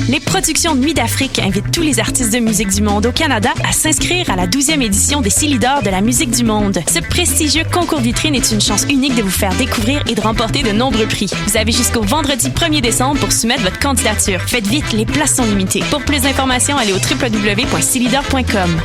Les productions Nuit d'Afrique invitent tous les artistes de musique du monde au Canada à s'inscrire à la 12e édition des Silidor de la musique du monde. Ce prestigieux concours vitrine est une chance unique de vous faire découvrir et de remporter de nombreux prix. Vous avez jusqu'au vendredi 1er décembre pour soumettre votre candidature. Faites vite, les places sont limitées. Pour plus d'informations, allez au www.silidor.com.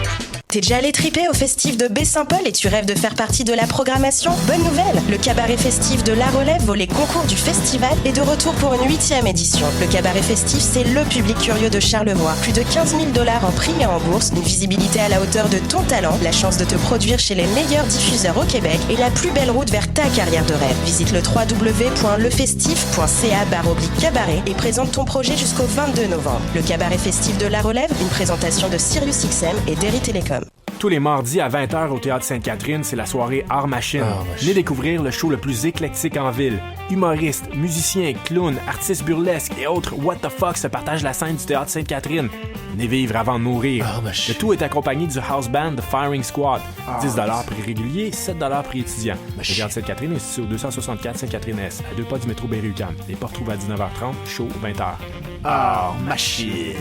T'es déjà allé triper au festif de Baie-Saint-Paul et tu rêves de faire partie de la programmation? Bonne nouvelle! Le cabaret festif de La Relève, volet concours du festival, est de retour pour une 8e édition. Le cabaret festif, c'est le public curieux de Charlevoix. Plus de 15 000 $ en prix et en bourse, une visibilité à la hauteur de ton talent, la chance de te produire chez les meilleurs diffuseurs au Québec et la plus belle route vers ta carrière de rêve. Visite le www.lefestif.ca/cabaret et présente ton projet jusqu'au 22 novembre. Le cabaret festif de La Relève, une présentation de SiriusXM et Derry Télécom. Tous les mardis à 20h au Théâtre Sainte-Catherine, c'est la soirée Art Machine. Venez découvrir le show le plus éclectique en ville. Humoristes, musiciens, clowns, artistes burlesques et autres what the fuck se partagent la scène du Théâtre Sainte-Catherine. Venez vivre avant de mourir. Le tout est accompagné du house band The Firing Squad. 10 $ prix régulier, 7 $ prix étudiant. Le Théâtre Sainte-Catherine est situé au 264 Sainte-Catherine-Est, à 2 pas du métro Berry-UQAM. Les portes trouvent à 19h30, show 20h. Art Machine.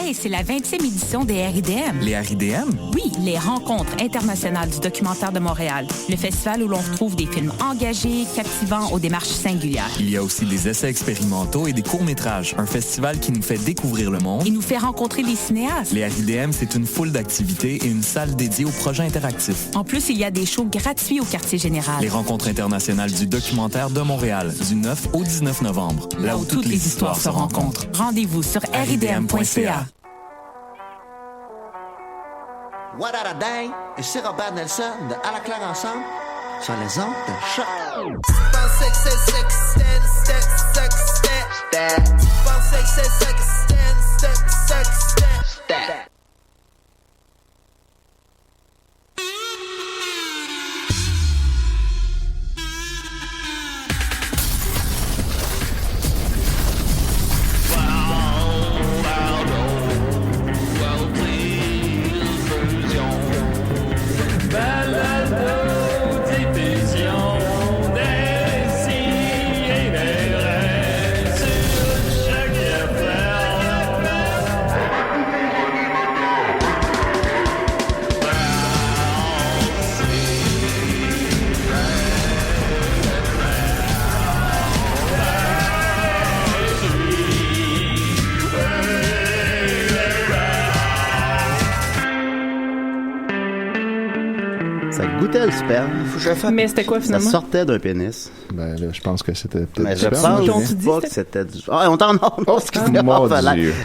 Hey, c'est la 20e édition des RIDM. Les RIDM? Oui, les Rencontres internationales du documentaire de Montréal. Le festival où l'on retrouve des films engagés, captivants, aux démarches singulières. Il y a aussi des essais expérimentaux et des courts-métrages. Un festival qui nous fait découvrir le monde. Et nous fait rencontrer des cinéastes. Les RIDM, c'est une foule d'activités et une salle dédiée aux projets interactifs. En plus, il y a des shows gratuits au quartier général. Les Rencontres internationales du documentaire de Montréal, du 9 au 19 novembre. Là où toutes les histoires se rencontrent. Rendez-vous sur ridm.ca. What a Day, et c'est Robert Nelson de À la claire ensemble sur les ondes de Choc. Ça goûtait le sperme. Mais c'était quoi finalement? Ça sortait d'un pénis. Ben là, je pense que c'était peut-être mais du je sperme. pense pas que c'était du... Ah, on t'en a... Oh, excuse-moi.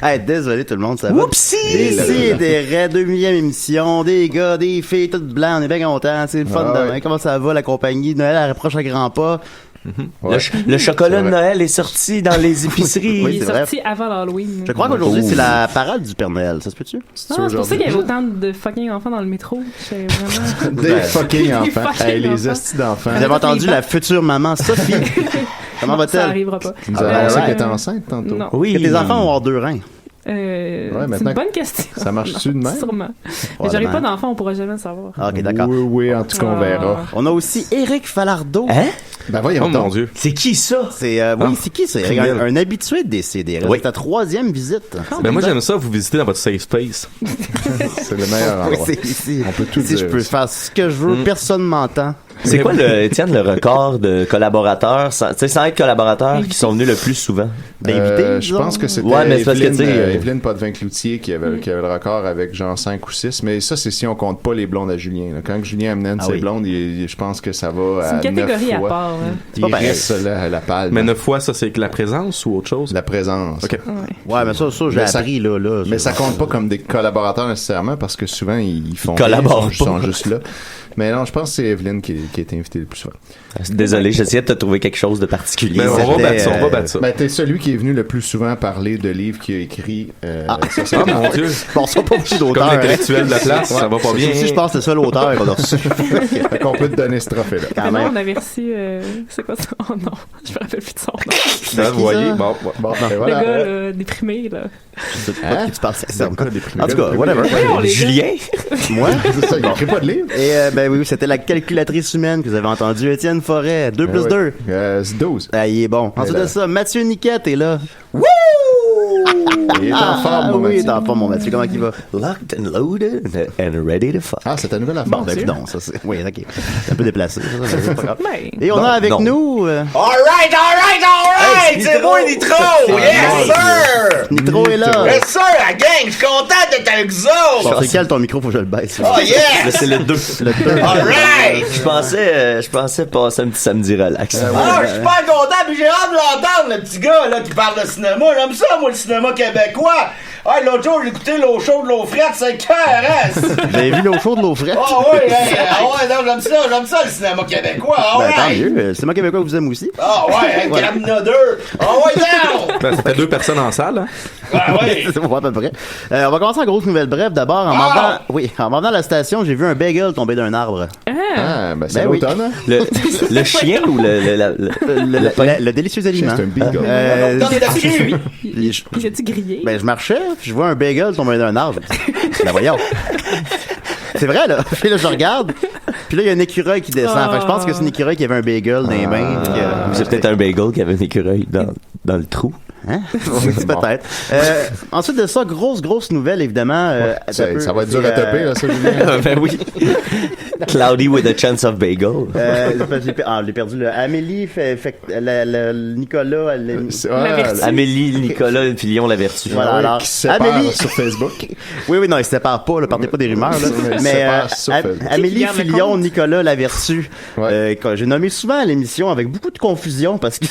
Hey, désolé tout le monde, ça va. Oupsie! Ici, des raies, 2000e émission, des gars, des filles, toutes blancs, on est bien contents, c'est le fun demain. Comment ça va, la compagnie? Noël, elle rapproche à grands pas. Ouais. Le chocolat de Noël est sorti dans les épiceries. Oui, il est sorti avant l'Halloween. Je crois qu'aujourd'hui, c'est la parade du Père Noël. Ça se peut-tu? C'est pour ça qu'il y avait autant de fucking enfants dans le métro. Vraiment... Des fucking enfants. Hey, les hosties d'enfants. Vous avez entendu la future maman Sophie. Comment va-t-elle? Ça arrivera pas. Tu nous as annoncé qu'elle était enceinte tantôt. Non. Oui. Que tes enfants vont avoir 2 reins. C'est une bonne question. Ça marche-tu de même? Sûrement. Mais j'aurai pas d'enfant, on pourra jamais le savoir. Ah, ok, d'accord. Oui, en tout cas, on verra. On a aussi Éric Falardeau. Hein? Ben voyons mon Dieu. C'est qui ça? C'est c'est qui ça? Un habitué des CDR. Oui. C'est ta 3e visite. Ben moi j'aime ça, vous visitez dans votre safe space. C'est le meilleur endroit. Oui, c'est ici. On peut tout ici, dire. je peux faire ce que je veux, personne m'entend. C'est quoi, Étienne, le record de collaborateurs, sans être collaborateurs, qui sont venus le plus souvent? D'invités, je pense que c'était ouais, mais c'est parce que, Evelyne Potvin-Cloutier qui avait le record avec genre 5 ou 6, mais ça, c'est si on compte pas les blondes à Julien. Là. Quand Julien amène ses blondes, je pense que ça va à 9 fois. C'est une catégorie à part. Hein. Il reste la palme. Mais 9 fois, ça, c'est que la présence ou autre chose? La présence. OK. Ouais, mais ça j'ai appris, là. Mais ça compte pas comme des collaborateurs nécessairement, parce que souvent, ils font ils sont juste là. Mais non, je pense que c'est Evelyne qui a été invitée le plus souvent. Désolé, j'essayais de te trouver quelque chose de particulier. Mais on va battre ça. Ben, t'es celui qui est venu le plus souvent parler de livres qu'il a écrit. Mon Dieu. Bon, ça pas beaucoup d'auteurs. Comme l'intellectuel de la place, ça va pas bien. Ici, je pense que c'est ça l'auteur qu'on a reçu. Fait qu'on peut te donner ce trophée-là. Quand même. On avait reçu, c'est quoi ça? Oh non, je me rappelle plus de son nom. Vous voyez, bon, le voilà. gars, là, déprimé, là. Je sais pas de qui tu parles, c'est encore déprimé. En tout cas, whatever. Julien? Moi? C'est ça, il écrit pas de livre. Et ben oui, c'était la calculatrice humaine que vous avez entendu, Étienne Forêt. 2 plus 2. C'est 12. Ah, il est bon. Ensuite de ça, Mathieu Niquette est là. Wouh! Il est en forme, mon Oui, il Mathieu. est en forme, mon Mathieu. Comment il va? Locked and loaded and ready to fuck. Ah, c'est ta nouvelle affaire. Bon, ben, non, ça c'est. Oui, ok. C'est un peu déplacé, ça, mais c'est pas grave. Ben, Et on Non, a avec non. nous. All right! Hey, C'est moi, Nitro! Yes, sir! Nitro est là. Yes, sir, la gang! Je suis content d'être avec vous autres! Bon, c'est quel ton micro? Faut que je le baisse. Oh, Là, yes! c'est le 2. Le 2. All right! Je pensais passer un petit samedi relax. Ah, je suis super content, puis j'ai hâte de l'entendre, le petit gars là, qui parle de cinéma. J'aime ça, moi, le cinéma québécois. Ah, l'autre jour, j'ai écouté l'eau chaude, l'eau frette, c'est caresse! Vous avez vu l'eau chaude, l'eau frette? Ah oui, non, j'aime ça, le cinéma québécois. Ah Ben, tant ouais! mieux. C'est moi québécois que vous aimez aussi. Ah ouais, Voilà. Gramina 2! Ah ouais, down! Ben, ça fait 2 personnes en salle, hein? Ah ouais! C'est bon, à peu près. On va commencer en grosse nouvelle brève. D'abord, en m'en venant à la station, j'ai vu un bagel tomber d'un arbre. Ah, ben c'est Ben oui. l'automne, hein? Le chien ou Le délicieux aliment. C'est un beagle. T'en es là-dessus! il a-tu grillé? Ben, je marchais, puis je vois un bagel tomber d'un arbre. Ben, voyons. C'est vrai, là. Puis là, je regarde. Puis là, il y a un écureuil qui descend. Fait que je pense que c'est un écureuil qui avait un bagel dans les mains. puis, c'est peut-être un bagel qui avait un écureuil dans le trou. Hein? Oui, peut-être. Ensuite de ça, grosse nouvelle, évidemment. Ça va être dur à taper, là, ça, Julien. Ben oui. Cloudy with a chance of bagel. Je l'ai perdu, là. Amélie, Nicolas, Amélie, Nicolas, Filion, la vertu. Voilà, alors, Qui se séparent Amélie sur Facebook. Oui, non, ils se séparent pas, là, partez pas des rumeurs, là. Mais Amélie, Filion, Nicolas, la vertu, que j'ai nommé souvent à l'émission avec beaucoup de confusion parce que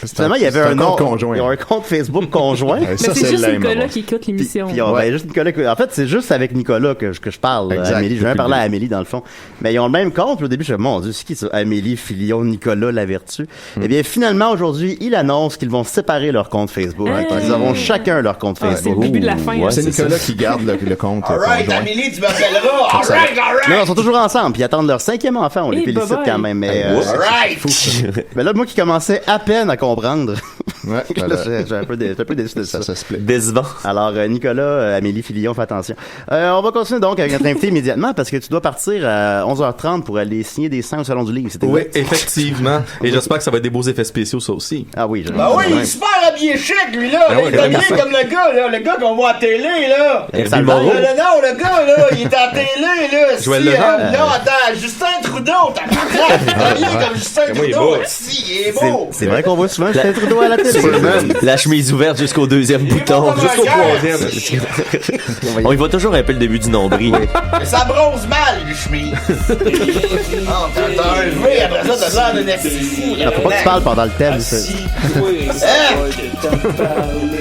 finalement, il y avait un nom conjoint. Ils ont un compte Facebook conjoint. Mais c'est juste Nicolas qui écoute l'émission. Juste Nicolas. En fait, c'est juste avec Nicolas que je parle. Amélie, je viens parler à Amélie dans le fond. Mais ils ont le même compte. Au début, je me dis, mon Dieu, c'est qui ça? Amélie, Filion, Nicolas, la vertu. Eh bien, finalement, aujourd'hui, ils annoncent qu'ils vont séparer leur compte Facebook. Ils auront chacun leur compte Facebook. C'est le début de la fin. C'est Nicolas qui garde le compte. All right, Amélie, tu m'appelleras. All right. Non, ils sont toujours ensemble. Puis ils attendent leur 5e enfant. On les félicite quand même. Mais, all right. Mais là, moi qui commençais à peine à comprendre. Ouais, j'ai un peu déçu de ça. Ça se plaît. Décevant. Alors, Nicolas, Amélie, Filion, fais attention. On va continuer donc avec notre invité immédiatement parce que tu dois partir à 11h30 pour aller signer des seins au Salon du Livre. Oui, effectivement. Et j'espère que ça va être des beaux effets spéciaux, ça aussi. Ah oui, Ah oui, il est super habillé chic, lui, là. Il est habillé comme le gars qu'on voit à télé, là. Herbie Non, Moreau. le gars, là, il est à télé, là. Joël Legendre. Non, attends, Justin Trudeau, t'as habillé comme Justin Trudeau. Si, il est beau. C'est vrai qu'on voit souvent Justin Trudeau à la télé. La chemise ouverte jusqu'au 2e bouton. Jusqu'au 3e. On y voit toujours un peu le début du nombril. Mais ça bronze mal, les chemises. T'as un V, après ça, t'as l'air d'un assis fou. Faut pas que tu parles pendant le thème.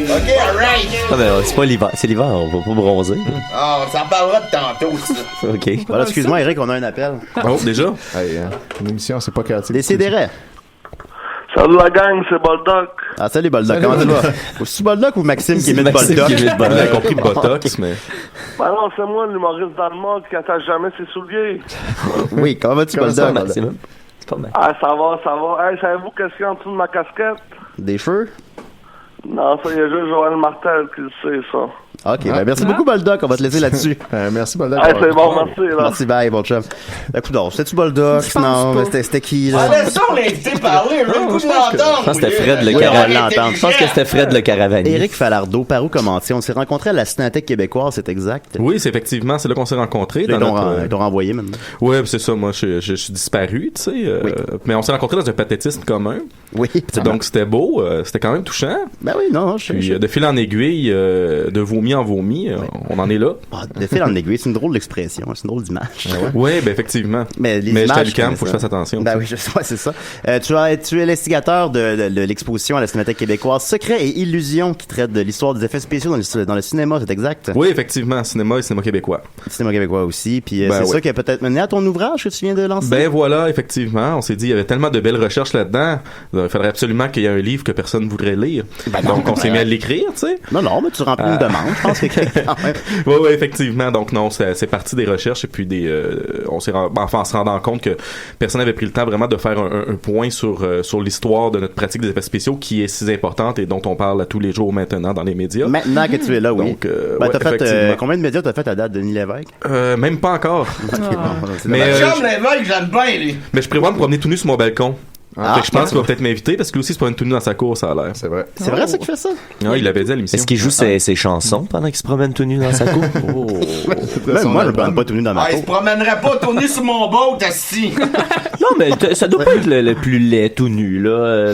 Ok, alright. Ah ben, c'est pas l'hiver. C'est l'hiver, on va pas bronzer. Ah, ça en parlera de tantôt, ça. OK. Voilà, excuse-moi, Eric, on a un appel. Oh, déjà? Hey, une émission, c'est pas créatif. Décidérez. Salut la gang, c'est Boldoc. Ah, salut Boldoc, comment tu vas? C'est Boldoc ou Maxime qui imite Maxime Boldoc? qui imite On a compris Botox, mais... Ben non, c'est moi, l'humoriste d'Allemand qui attache jamais ses souliers. Oui, comment vas-tu, Comment ça, Boldoc? Maxime? C'est pas mal. Ah, ça va. Hey, savez-vous qu'est-ce qu'il y a en dessous de ma casquette? Des cheveux? Non, ça, il y a juste Joël Martel qui le sait, ça. Ok, ben merci beaucoup, Boldoc. On va te laisser là-dessus. Merci, Boldoc. Hey, c'est bon, merci, là. Merci, bye, bon chum. Écoute, non, c'était-tu Boldoc? Non, mais c'était qui, là? Ah, laisse ça, on l'a invité parler. Je veux le coup de l'entendre. Je pense que c'était Fred le Oui, on va Caravanier. l'entendre. Je pense que c'était Fred le Caravanier. Éric Falardeau, par où commencer? On s'est rencontrés à la Cinémathèque québécoise, c'est exact? Oui, c'est effectivement, c'est là qu'on s'est rencontrés. Ils t'ont renvoyé maintenant. Oui, c'est ça. Moi, je suis disparu, tu sais. Mais on s'est rencontrés dans un pathétisme commun. Oui. Donc, c'était beau. C'était quand même touchant. Ben oui, non, je Puis, de fil en aiguille, de vomi en vomi, on en est là. De fil en aiguille, c'est une drôle d'expression, c'est une drôle d'image. Oui, ben effectivement. Mais les j'étais à images, l'UQAM, faut que je fasse attention. Ben oui, c'est ça. Tu es l'instigateur de l'exposition à la Cinémathèque québécoise Secrets et illusions qui traite de l'histoire des effets spéciaux dans le cinéma, c'est exact? Oui, effectivement, cinéma et cinéma québécois. Cinéma québécois aussi, puis c'est ça qui a peut-être mené à ton ouvrage que tu viens de lancer? Ben voilà, effectivement, on s'est dit, il y avait tellement de belles recherches là-dedans, il faudrait absolument qu'il y ait un livre que personne ne voudrait lire. Donc, on s'est mis à l'écrire, tu sais. Non, mais tu remplis une demande, je pense que quand même. Oui, effectivement. Donc non, c'est parti des recherches et puis en se rendant compte que personne n'avait pris le temps vraiment de faire un point sur l'histoire de notre pratique des effets spéciaux qui est si importante et dont on parle à tous les jours maintenant dans les médias. Maintenant que tu es là, oui. Donc, t'as fait combien de médias t'as fait à date, Denis Lévesque? Même pas encore. Mais Jean Lévesque, j'aime bien, lui. Mais je prévois me promener tout nu sur mon balcon. Fait que je pense qu'il va peut-être m'inviter parce que lui aussi, c'est pas une tenue dans sa cour, ça a l'air. C'est vrai. C'est vrai, ça qui fait ça? Non, il l'avait dit à l'émission. Est-ce qu'il joue ses chansons pendant qu'il se promène tout nu dans sa cour? Même moi, je ne prends pas tout nu dans ma Il cour. se promènerait pas tout nu sur mon boat, asti. Non, mais ça doit pas être le plus laid tout nu, là.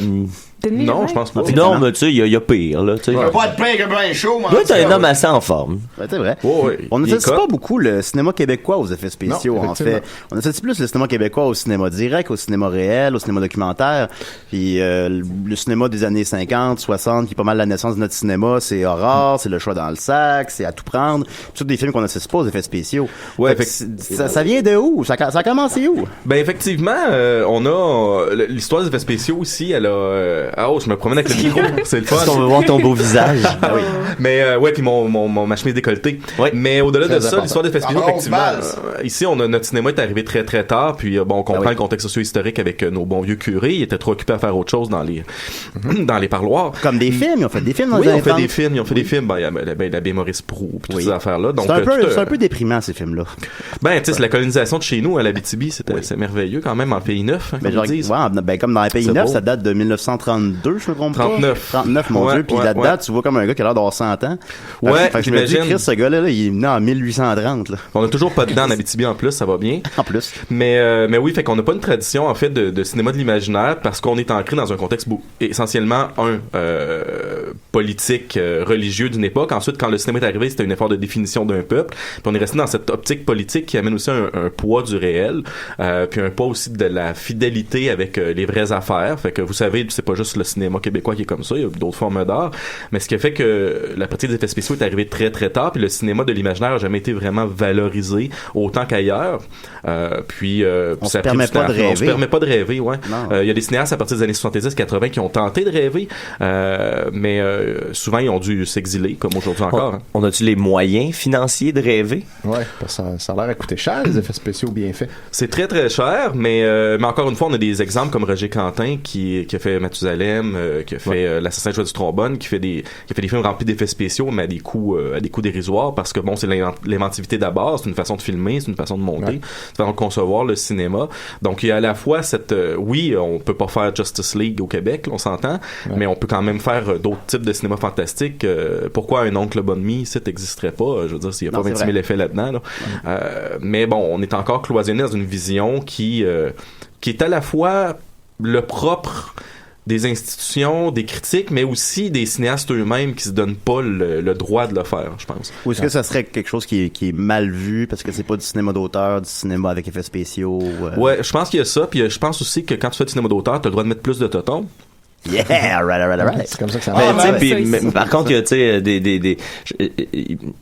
Non, je pense pas. Non, mais tu sais, il y a pire, là. Tu sais. Pas de pire que ben chaud, moi. Toi, t'es un homme assez en forme. Ouais, c'est vrai. Ouais, On n'associe pas beaucoup le cinéma québécois aux effets spéciaux, Non, en fait. On associe plus le cinéma québécois au cinéma direct, au cinéma réel, au cinéma documentaire. Puis le cinéma des années 50, 60, qui est pas mal la naissance de notre cinéma, c'est Aurore, c'est Le Choix dans le sac, c'est À tout prendre. Tous des films qu'on n'associe pas aux effets spéciaux. Ouais, ça vient de où? Ça a commencé où? Ben effectivement, on a l'histoire des effets spéciaux aussi. Elle a. Je me promène avec le micro, c'est le fun. Parce qu'on veut voir ton beau visage. Oui. Mais puis ma chemise décolletée. Ouais. Mais au-delà de ça, important. l'histoire des effets spéciaux, effectivement, ici notre cinéma est arrivé très très tard. Puis on comprend le contexte socio-historique avec nos bons vieux curés. Ils étaient trop occupés à faire autre chose dans les parloirs. Comme des films, ils ont fait des films dans Oui, les ils ont fait années des films. Ils ont fait des films. L'abbé Maurice Proulx, puis toutes ces affaires-là. Donc c'est un peu déprimant ces films-là. Ben tu sais, c'est la colonisation de chez nous à l'Abitibi, c'est merveilleux quand même en pays neuf. Ben, comme dans les pays neufs, ça date de 1932, je me trompe pas. 39, mon Dieu. Puis là-dedans, tu vois comme un gars qui a l'air d'avoir 100 ans. Fait que je me dis, Chris, ce gars-là, il est venu en 1830. Là. On a toujours pas dedans en Abitibi en plus, ça va bien. En plus. Mais oui, fait qu'on n'a pas une tradition en fait de cinéma de l'imaginaire parce qu'on est ancré dans un contexte essentiellement politique, religieux d'une époque. Ensuite, quand le cinéma est arrivé, c'était un effort de définition d'un peuple. Puis on est resté dans cette optique politique qui amène aussi un poids du réel, puis un poids aussi de la fidélité avec les vraies affaires. Fait que vous savez, c'est pas juste le cinéma québécois qui est comme ça, il y a d'autres formes d'art. Mais ce qui a fait que la pratique des effets spéciaux est arrivée très très tard, puis le cinéma de l'imaginaire n'a jamais été vraiment valorisé autant qu'ailleurs. On se permet pas de rêver. On se permet pas de rêver, ouais. Il y a des cinéastes à partir des années 70-80 qui ont tenté de rêver, mais souvent ils ont dû s'exiler, comme aujourd'hui encore. On a-tu les moyens financiers de rêver? Ouais, parce que ça a l'air à coûter cher, les effets spéciaux bien faits. C'est très très cher, mais encore une fois, on a des exemples comme Roger Quentin qui a fait Mathusalem, qui a fait L'assassin de Joie du trombone, qui fait des films remplis d'effets spéciaux, mais à des coûts dérisoires, parce que bon, c'est l'inventivité d'abord, c'est une façon de filmer, c'est une façon de monter, c'est une façon de concevoir le cinéma. Donc il y a à la fois cette oui, on peut pas faire Justice League au Québec, là, on s'entend, mais on peut quand même faire d'autres types de cinéma fantastique. Pourquoi un Oncle Bonmi, ça n'existerait pas? Je veux dire, s'il n'y a pas 26 000 effets là-dedans. Là. Mais bon, on est encore cloisonné dans une vision qui est à la fois le propre des institutions, des critiques, mais aussi des cinéastes eux-mêmes qui se donnent pas le droit de le faire, je pense. Ou est-ce que ça serait quelque chose qui est mal vu parce que c'est pas du cinéma d'auteur, du cinéma avec effets spéciaux? Ouais, je pense qu'il y a ça, puis je pense aussi que quand tu fais du cinéma d'auteur, t'as le droit de mettre plus de totons. Yeah, right. C'est comme ça que ça marche. Par contre, tu sais,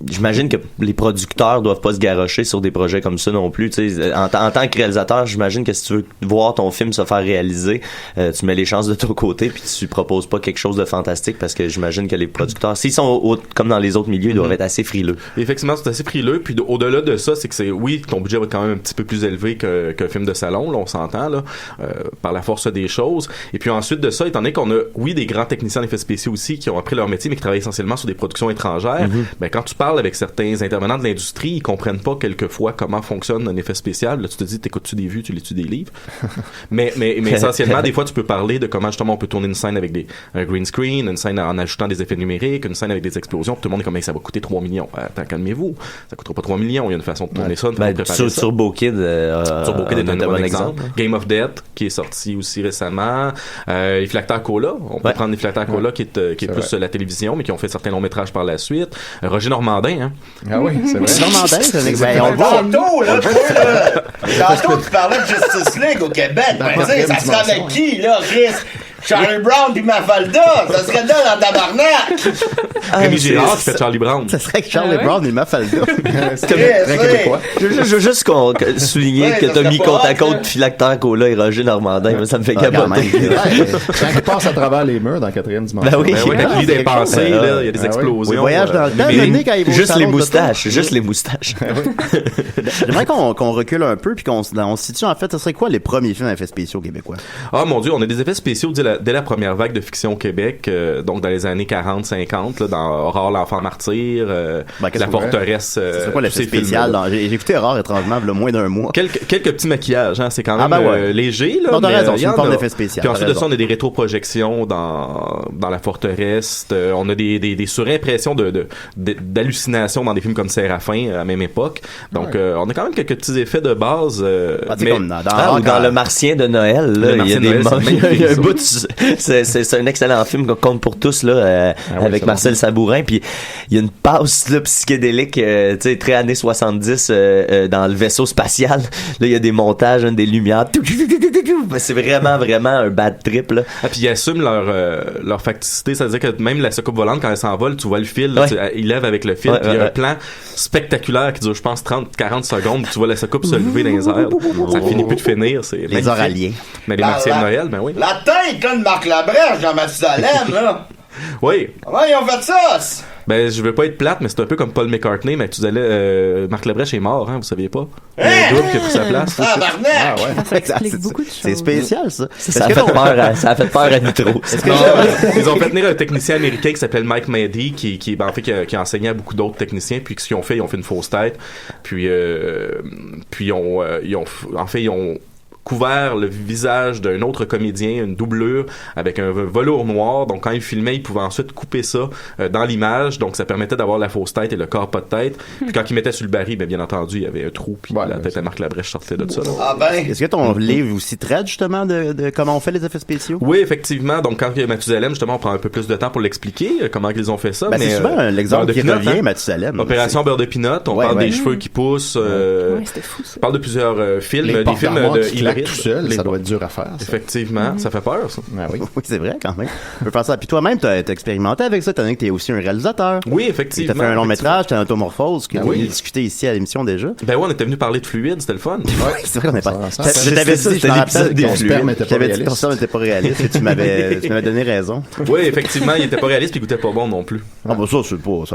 j'imagine que les producteurs doivent pas se garrocher sur des projets comme ça non plus. Tu sais, en tant que réalisateur, j'imagine que si tu veux voir ton film se faire réaliser, tu mets les chances de ton côté puis tu proposes pas quelque chose de fantastique parce que j'imagine que les producteurs, s'ils sont comme dans les autres milieux, ils doivent être assez frileux. Effectivement, c'est assez frileux. Puis au-delà de ça, c'est que oui, ton budget va être quand même un petit peu plus élevé qu'un film de salon, là, on s'entend là, par la force des choses. Et puis ensuite de ça, étant donné qu'on a, oui, des grands techniciens d'effets spéciaux aussi qui ont appris leur métier mais qui travaillent essentiellement sur des productions étrangères, ben quand tu parles avec certains intervenants de l'industrie, ils comprennent pas quelquefois comment fonctionne un effet spécial. Là, tu te dis, t'écoutes-tu des vues, tu lis-tu des livres? mais essentiellement, des fois, tu peux parler de comment justement on peut tourner une scène avec un green screen, une scène en ajoutant des effets numériques, une scène avec des explosions, puis tout le monde est comme, ça va coûter 3 millions. Attends, calmez-vous. Ça coûtera pas 3 millions. Il y a une façon de tourner ça, une façon de préparer ça. Turbo Kid est un bon exemple. Game of Death, qui est sorti aussi récemment. Les Flacteurs Cola. On peut prendre les Flacteurs Cola qui est plus la télévision, mais qui ont fait certains longs métrages par la suite. Roger Normandin, hein. Ah oui, c'est vrai. Normandin, c'est un exemple. On le voit. Tantôt, tu parlais de Justice League au Québec. Ben, tu sais, ça serait avec qui, là, Chris? Charlie Brown pis Mafalda, ça serait là dans tabarnak! Rémi Girard qui fait Charlie Brown. Ça serait Charlie Brown et Mafalda. C'est très québécois. Je veux juste souligner que t'as mis côte à côte Philactère Cola et Roger Normandin. Ça me fait capoter. Quand il passe à travers les murs dans la 4e dimension. Ben oui. Il y a des pensées, il y a des explosions. Oui, voyage dans le temps, donné quand il va juste les moustaches. Juste les moustaches. J'aimerais qu'on recule un peu puis qu'on se situe, en fait, ce serait quoi les premiers films à effets spéciaux québécois? Ah mon Dieu, on a des effets spéciaux, dès la première vague de fiction au Québec, donc dans les années 40-50, dans Aurore l'enfant martyr, La forteresse. C'est quoi l'effet spécial? J'ai écouté Aurore étrangement il y a moins d'un mois. Quelques petits maquillages, hein, c'est quand même léger. Là, non, t'as raison, c'est une forme d'effet spécial. Puis ensuite de ça, on a des rétroprojections dans La forteresse. On a des surimpressions d'hallucinations dans des films comme Séraphin à la même époque. Donc, on a quand même quelques petits effets de base. Mais dans Le Martien de Noël, là, il y a il y a un bout. C'est un excellent film qu'on compte pour tous là, avec Marcel Sabourin. Puis il y a une passe là, psychédélique, tu sais, très années 70 dans le vaisseau spatial. Là, il y a des montages, des lumières. C'est vraiment un bad trip là. Ah, puis ils assument leur facticité, c'est-à-dire que même la soucoupe volante, quand elle s'envole, tu vois le fil, il lève avec le fil, puis il y a un plan spectaculaire qui dure, je pense, 30-40 secondes, tu vois la soucoupe se lever dans les airs. Ça finit plus de finir, c'est les oraliens. Mais les Martiens de Noël, ben oui. La tête, là, de Marc Labrèche dans Mathusalem, là. Oui. Comment ils ont fait ça? Ben, je veux pas être plate, mais c'est un peu comme Paul McCartney, mais tu allais, Marc Labrèche est mort, hein, vous saviez pas? Il y a un double qui a pris sa place. Ça explique beaucoup de choses. C'est spécial, ça. Ça a fait peur à Nitro. Ils ont fait venir un technicien américain qui s'appelle Mike Maddy, qui a enseigné à beaucoup d'autres techniciens, puis ce qu'ils ont fait, ils ont fait une fausse tête, puis ils ont couvert le visage d'un autre comédien, une doublure avec un velours noir. Donc quand il filmait, il pouvait ensuite couper ça dans l'image. Donc ça permettait d'avoir la fausse tête et le corps pas de tête. Puis quand il mettait sur le baril, bien entendu, il y avait un trou. Puis la tête à Marc Labrèche sortait de ça. Là. Ah ben. Est-ce que ton livre aussi traite justement de comment on fait les effets spéciaux? Oui, effectivement. Donc quand il y a Mathusalem, justement, on prend un peu plus de temps pour l'expliquer comment ils ont fait ça. Ben, c'est souvent l'exemple qui revient, Mathusalem. Opération Beurre de Pinot. On parle des cheveux qui poussent. C'était fou, ça. On parle de plusieurs films. Des films de tout seul, ça doit être dur à faire. Ça. Effectivement, ça fait peur, ça. Ah oui, c'est vrai quand même. On peut faire ça. Puis toi-même, t'as expérimenté avec ça. T'as dit que t'es aussi un réalisateur. Oui, effectivement. T'as fait un long métrage, t'as un automorphose que vous discuté ici à l'émission déjà. Ben oui, on était venu parler de fluide, c'était le fun. Oui, c'est vrai qu'on est pas. Je t'avais dit, c'était l'épisode des fluides. J'avais dit que ton sperme n'était pas réaliste et tu m'avais donné raison. Oui, effectivement, il était pas réaliste puis il goûtait pas bon non plus. Ah ben ça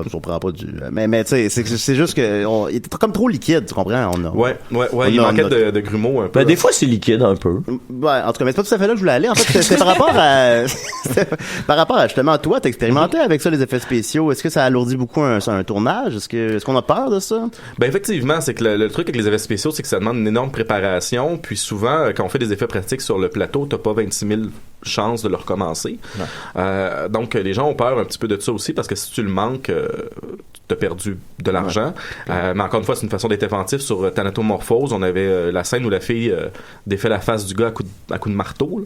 me surprend pas du. Mais tu sais, c'est juste que il était comme trop liquide, tu comprends? Ouais, il manquait de grumeaux un peu. Ben des fois c'est liquide un peu. Ouais, en tout cas, mais c'est pas tout à fait là que je voulais aller. En fait, c'était par rapport à justement toi, t'as expérimenté avec ça les effets spéciaux. Est-ce que ça alourdit beaucoup un tournage? Est-ce qu'on a peur de ça? Ben effectivement, c'est que le truc avec les effets spéciaux, c'est que ça demande une énorme préparation. Puis souvent, quand on fait des effets pratiques sur le plateau, t'as pas 26 000 chances de le recommencer. Donc les gens ont peur un petit peu de ça aussi parce que si tu le manques, t'as perdu de l'argent. Mais encore une fois, c'est une façon d'être inventif. Sur Thanatomorphose, on avait la scène où la fille défait la face du gars à coup de marteau.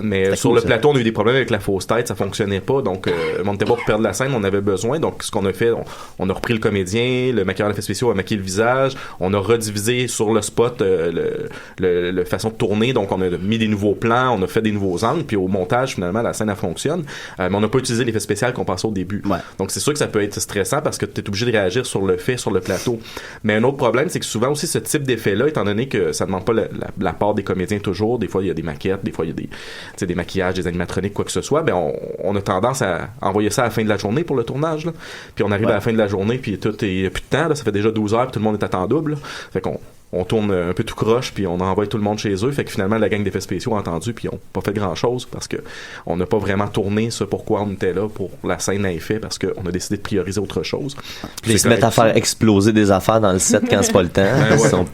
Mais sur le plateau, on a eu des problèmes avec la fausse tête, ça fonctionnait pas. Donc, on n'était pas pour perdre la scène, on avait besoin. Donc, ce qu'on a fait, on a repris le comédien, le maquilleur d'effets spéciaux a maquillé le visage, on a redivisé sur le spot le façon de tourner. Donc, on a mis des nouveaux plans, on a fait des nouveaux angles, puis au montage, finalement, la scène, elle fonctionne. Mais on n'a pas utilisé l'effet spécial qu'on pensait au début. Donc, c'est sûr que ça peut être stressant parce que tu es obligé de réagir sur le fait, sur le plateau. Mais un autre problème, c'est que souvent aussi, ce type d'effet-là, étant donné que ça demande pas la part des comédiens toujours, des fois, il y a des maquettes, des fois, il y a des maquillages, des animatroniques, quoi que ce soit, ben on a tendance à envoyer ça à la fin de la journée pour le tournage, là. Puis on arrive à la fin de la journée, puis il y a plus de temps, là, ça fait déjà 12 heures, puis tout le monde est à temps double, là. Fait qu'on tourne un peu tout croche, puis on envoie tout le monde chez eux. Fait que finalement, la gang d'effets spéciaux a entendu, puis ils ont pas fait grand-chose parce que on n'a pas vraiment tourné ce pourquoi on était là pour la scène à effet, parce qu'on a décidé de prioriser autre chose. Puis ils se mettent à faire exploser des affaires dans le set quand c'est pas le temps.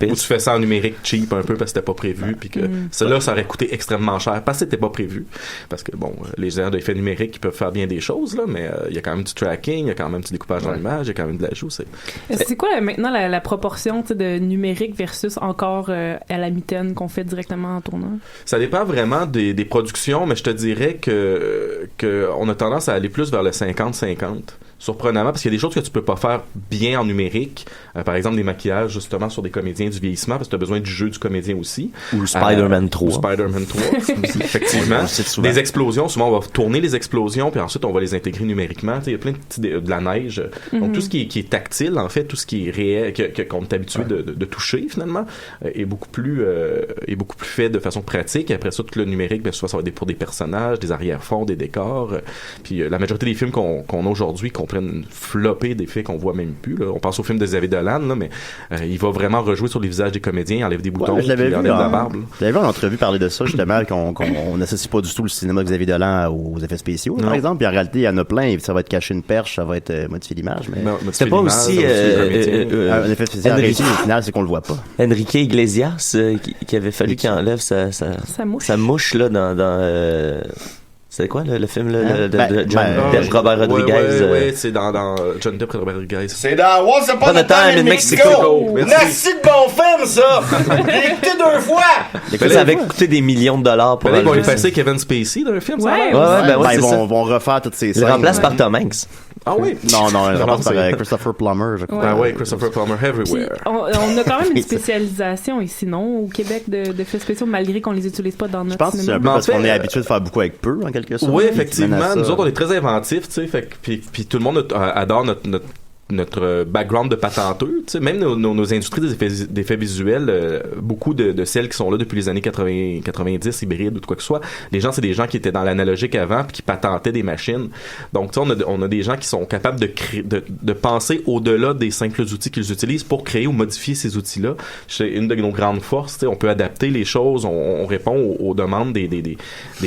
Ou tu fais ça en numérique cheap un peu parce que c'était pas prévu, puis que cela, ça aurait coûté extrêmement cher parce que c'était pas prévu. Parce que bon, les gens d'effets numériques, ils peuvent faire bien des choses, là, mais il y a quand même du tracking, il y a quand même du découpage dans l'image, il y a quand même de l'ajout. C'est quoi maintenant la proportion de numérique versus encore à la mitaine qu'on fait directement en tournant? Ça dépend vraiment des productions, mais je te dirais que on a tendance à aller plus vers le 50-50. Surprenamment, parce qu'il y a des choses que tu peux pas faire bien en numérique. Par exemple, des maquillages, justement, sur des comédiens du vieillissement, parce que tu as besoin du jeu du comédien aussi. Ou Spider-Man 3. Ou Spider-Man 3, effectivement. Des explosions, souvent, on va tourner les explosions, puis ensuite, on va les intégrer numériquement. Il y a plein de petits de la neige. Donc, tout ce qui est tactile, en fait, tout ce qui est réel, qu'on est habitué de toucher, finalement, est beaucoup plus fait de façon pratique. Et après ça, tout le numérique, bien souvent, ça va être pour des personnages, des arrière-fonds, des décors. Puis la majorité des films qu'on a aujourd'hui, qu'on train de flopper des faits qu'on voit même plus. Là. On pense au film de Xavier Dolan, là, mais il va vraiment rejouer sur les visages des comédiens, il enlève des boutons, je l'avais il vu, enlève la barbe. Je l'avais vu en entrevue parler de ça, justement, qu'on n'associe pas du tout le cinéma de Xavier Dolan aux effets spéciaux, par exemple. Puis en réalité, il y en a plein, et ça va être cacher une perche, ça va être modifier l'image. Mais c'était pas aussi un effet spécial réussi, mais au final, c'est qu'on le voit pas. Enrique Iglesias, qui avait fallu qu'il enlève sa mouche là, dans c'est quoi le film là, de John Depp, Robert Rodriguez? Oui, c'est dans John Depp et Robert Rodriguez. C'est dans Once Upon a Time in Mexico. Merci de bon film, ça! J'ai écouté 2 fois! Ça avait coûté des millions de dollars pour ils vont effacer Kevin Spacey d'un film, ça? Ils vont refaire toutes ces scènes. Ils le remplacent par Tom Hanks. Ah oui? Non, ils remplacent par Christopher Plummer, je crois. Ah oui, Christopher Plummer everywhere. Puis, on a quand même une spécialisation ici, non? Au Québec, de faits spéciaux, malgré qu'on les utilise pas dans notre cinéma. Je pense que c'est un peu parce qu'on est habitué de faire beaucoup avec peu, en quelque sorte. Oui, effectivement. Nous autres, on est très inventifs, tu sais. Puis tout le monde adore notre background de patenteux, tu sais, même nos industries des effets visuels, beaucoup de celles qui sont là depuis les années 90, hybrides ou de quoi que ce soit, les gens, c'est des gens qui étaient dans l'analogique avant puis qui patentaient des machines. Donc, tu sais, on a des gens qui sont capables de penser au-delà des simples outils qu'ils utilisent pour créer ou modifier ces outils-là. C'est une de nos grandes forces, tu sais, on peut adapter les choses, on répond aux demandes des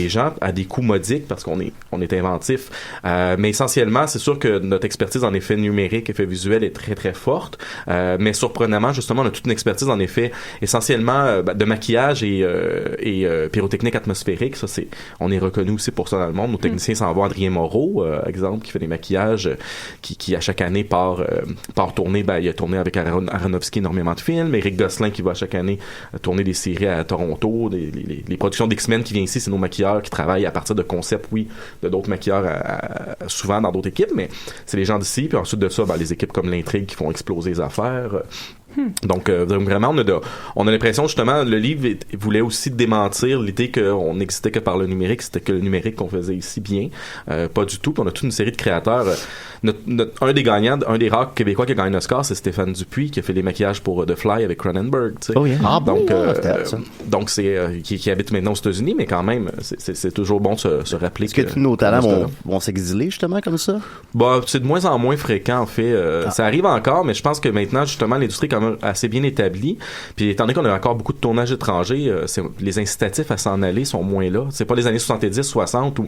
gens à des coûts modiques parce qu'on est inventif. Mais essentiellement, c'est sûr que notre expertise en effet numérique, effet visuel est très très forte, mais surprenamment justement on a toute une expertise en effet essentiellement de maquillage et pyrotechnique atmosphérique. Ça on est reconnu aussi pour ça dans le monde. Nos techniciens s'en vont. Adrien Moreau, exemple, qui fait des maquillages, qui à chaque année part tourner. Il a tourné avec Aronofsky énormément de films. Éric Gosselin qui va à chaque année tourner des séries à Toronto. Les productions d'X-Men qui viennent ici, c'est nos maquilleurs qui travaillent à partir de concepts, de d'autres maquilleurs souvent dans d'autres équipes, mais c'est les gens d'ici. Puis ensuite de ça, les équipes comme l'Intrigue qui font exploser les affaires. Donc vraiment on a l'impression justement le livre voulait aussi démentir l'idée qu'on n'existait que par le numérique, c'était que le numérique qu'on faisait ici bien, pas du tout. Puis on a toute une série de créateurs. Un des gagnants, un des rares Québécois qui a gagné un Oscar, c'est Stéphane Dupuis qui a fait les maquillages pour The Fly avec Cronenberg. Tu sais. Oh yeah. Donc c'est qui habite maintenant aux États-Unis, mais quand même c'est toujours bon de se rappeler. Est-ce que tous nos talents vont s'exiler justement comme ça? C'est de moins en moins fréquent en fait. Ça arrive encore, mais je pense que maintenant justement l'industrie est quand même assez bien établie. Puis étant donné qu'on a encore beaucoup de tournages étrangers, les incitatifs à s'en aller sont moins là. C'est pas les années 70, 60 où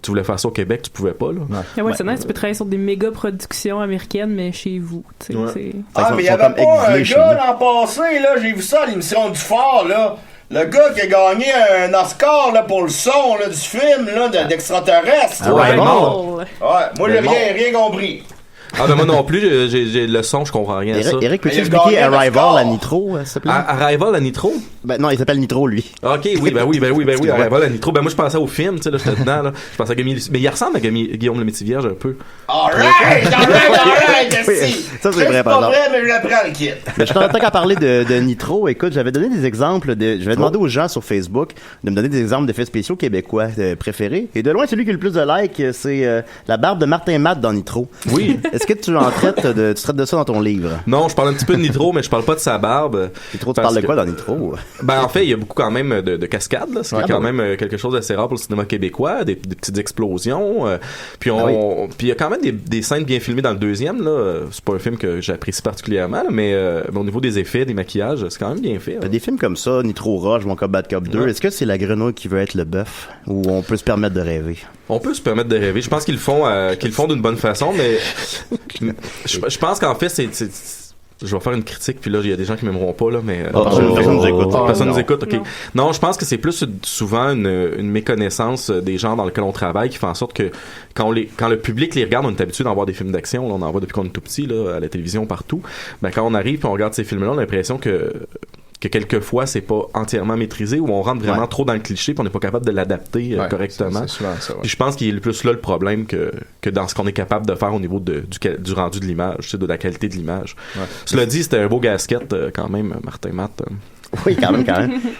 tu voulais faire ça au Québec, tu pouvais pas, là. C'est nice, tu peux travailler sur des méga productions américaines, mais chez vous, tu sais. Mais il y avait pas un gars l'an passé, là, j'ai vu ça à l'émission du Phare, là. Le gars qui a gagné un Oscar, là, pour le son, là, du film, là, d'extraterrestre. Moi, j'ai rien compris. Moi non plus, j'ai le son, je comprends rien à ça. Eric, peux-tu expliquer Arrival à Nitro, s'il te plaît? Arrival à Nitro? Non, il s'appelle Nitro, lui. Ok, oui, Arrival à Nitro. Moi, je pensais au film, tu sais, là, j'étais dedans, là. Je pensais à mais il ressemble à Guillaume le Métis-Vierge un peu. Alright! Ça, c'est vrai, pas vrai, mais je l'apprends, le kit. Mais je t'entends qu'à parler de Nitro. Écoute, j'avais donné des exemples je vais demander aux gens sur Facebook de me donner des exemples d'effets spéciaux québécois préférés. Et de loin, celui qui a le plus de likes, c'est la barbe de Martin Matt dans Nitro. Oui. Est-ce que tu traites de ça dans ton livre? Non, je parle un petit peu de Nitro, mais je parle pas de sa barbe. Nitro, tu parles de quoi dans Nitro? En fait, il y a beaucoup quand même de cascades, là. C'est quand même quelque chose d'assez rare pour le cinéma québécois, des petites explosions. Puis il y a quand même des scènes bien filmées dans le deuxième, là. C'est pas un film que j'apprécie particulièrement, là, mais au niveau des effets, des maquillages, c'est quand même bien fait. Des films comme ça, Nitro Rush, Bon Cop, Bad Cop 2, est-ce que c'est la grenouille qui veut être le bœuf? Ou on peut se permettre de rêver? On peut se permettre de rêver. Je pense qu'ils le font d'une bonne façon, mais je pense qu'en fait, je vais faire une critique, puis là, il y a des gens qui m'aimeront pas, là, mais... Personne nous écoute. Personne nous écoute, ok. Non, je pense que c'est plus souvent une méconnaissance des gens dans lesquels on travaille qui fait en sorte que quand le public les regarde, on est habitué d'en voir des films d'action, là, on en voit depuis qu'on est tout petit, là, à la télévision, partout. Quand on arrive et on regarde ces films-là, on a l'impression que quelquefois c'est pas entièrement maidrisé, ou on rentre vraiment trop dans le cliché puis on n'est pas capable de l'adapter correctement. C'est souvent ça, Puis je pense qu'il est plus là le problème que dans ce qu'on est capable de faire au niveau du rendu de l'image, de la qualité de l'image. Cela dit, c'était un beau gasket quand même, Martin Matt. Oui, quand même.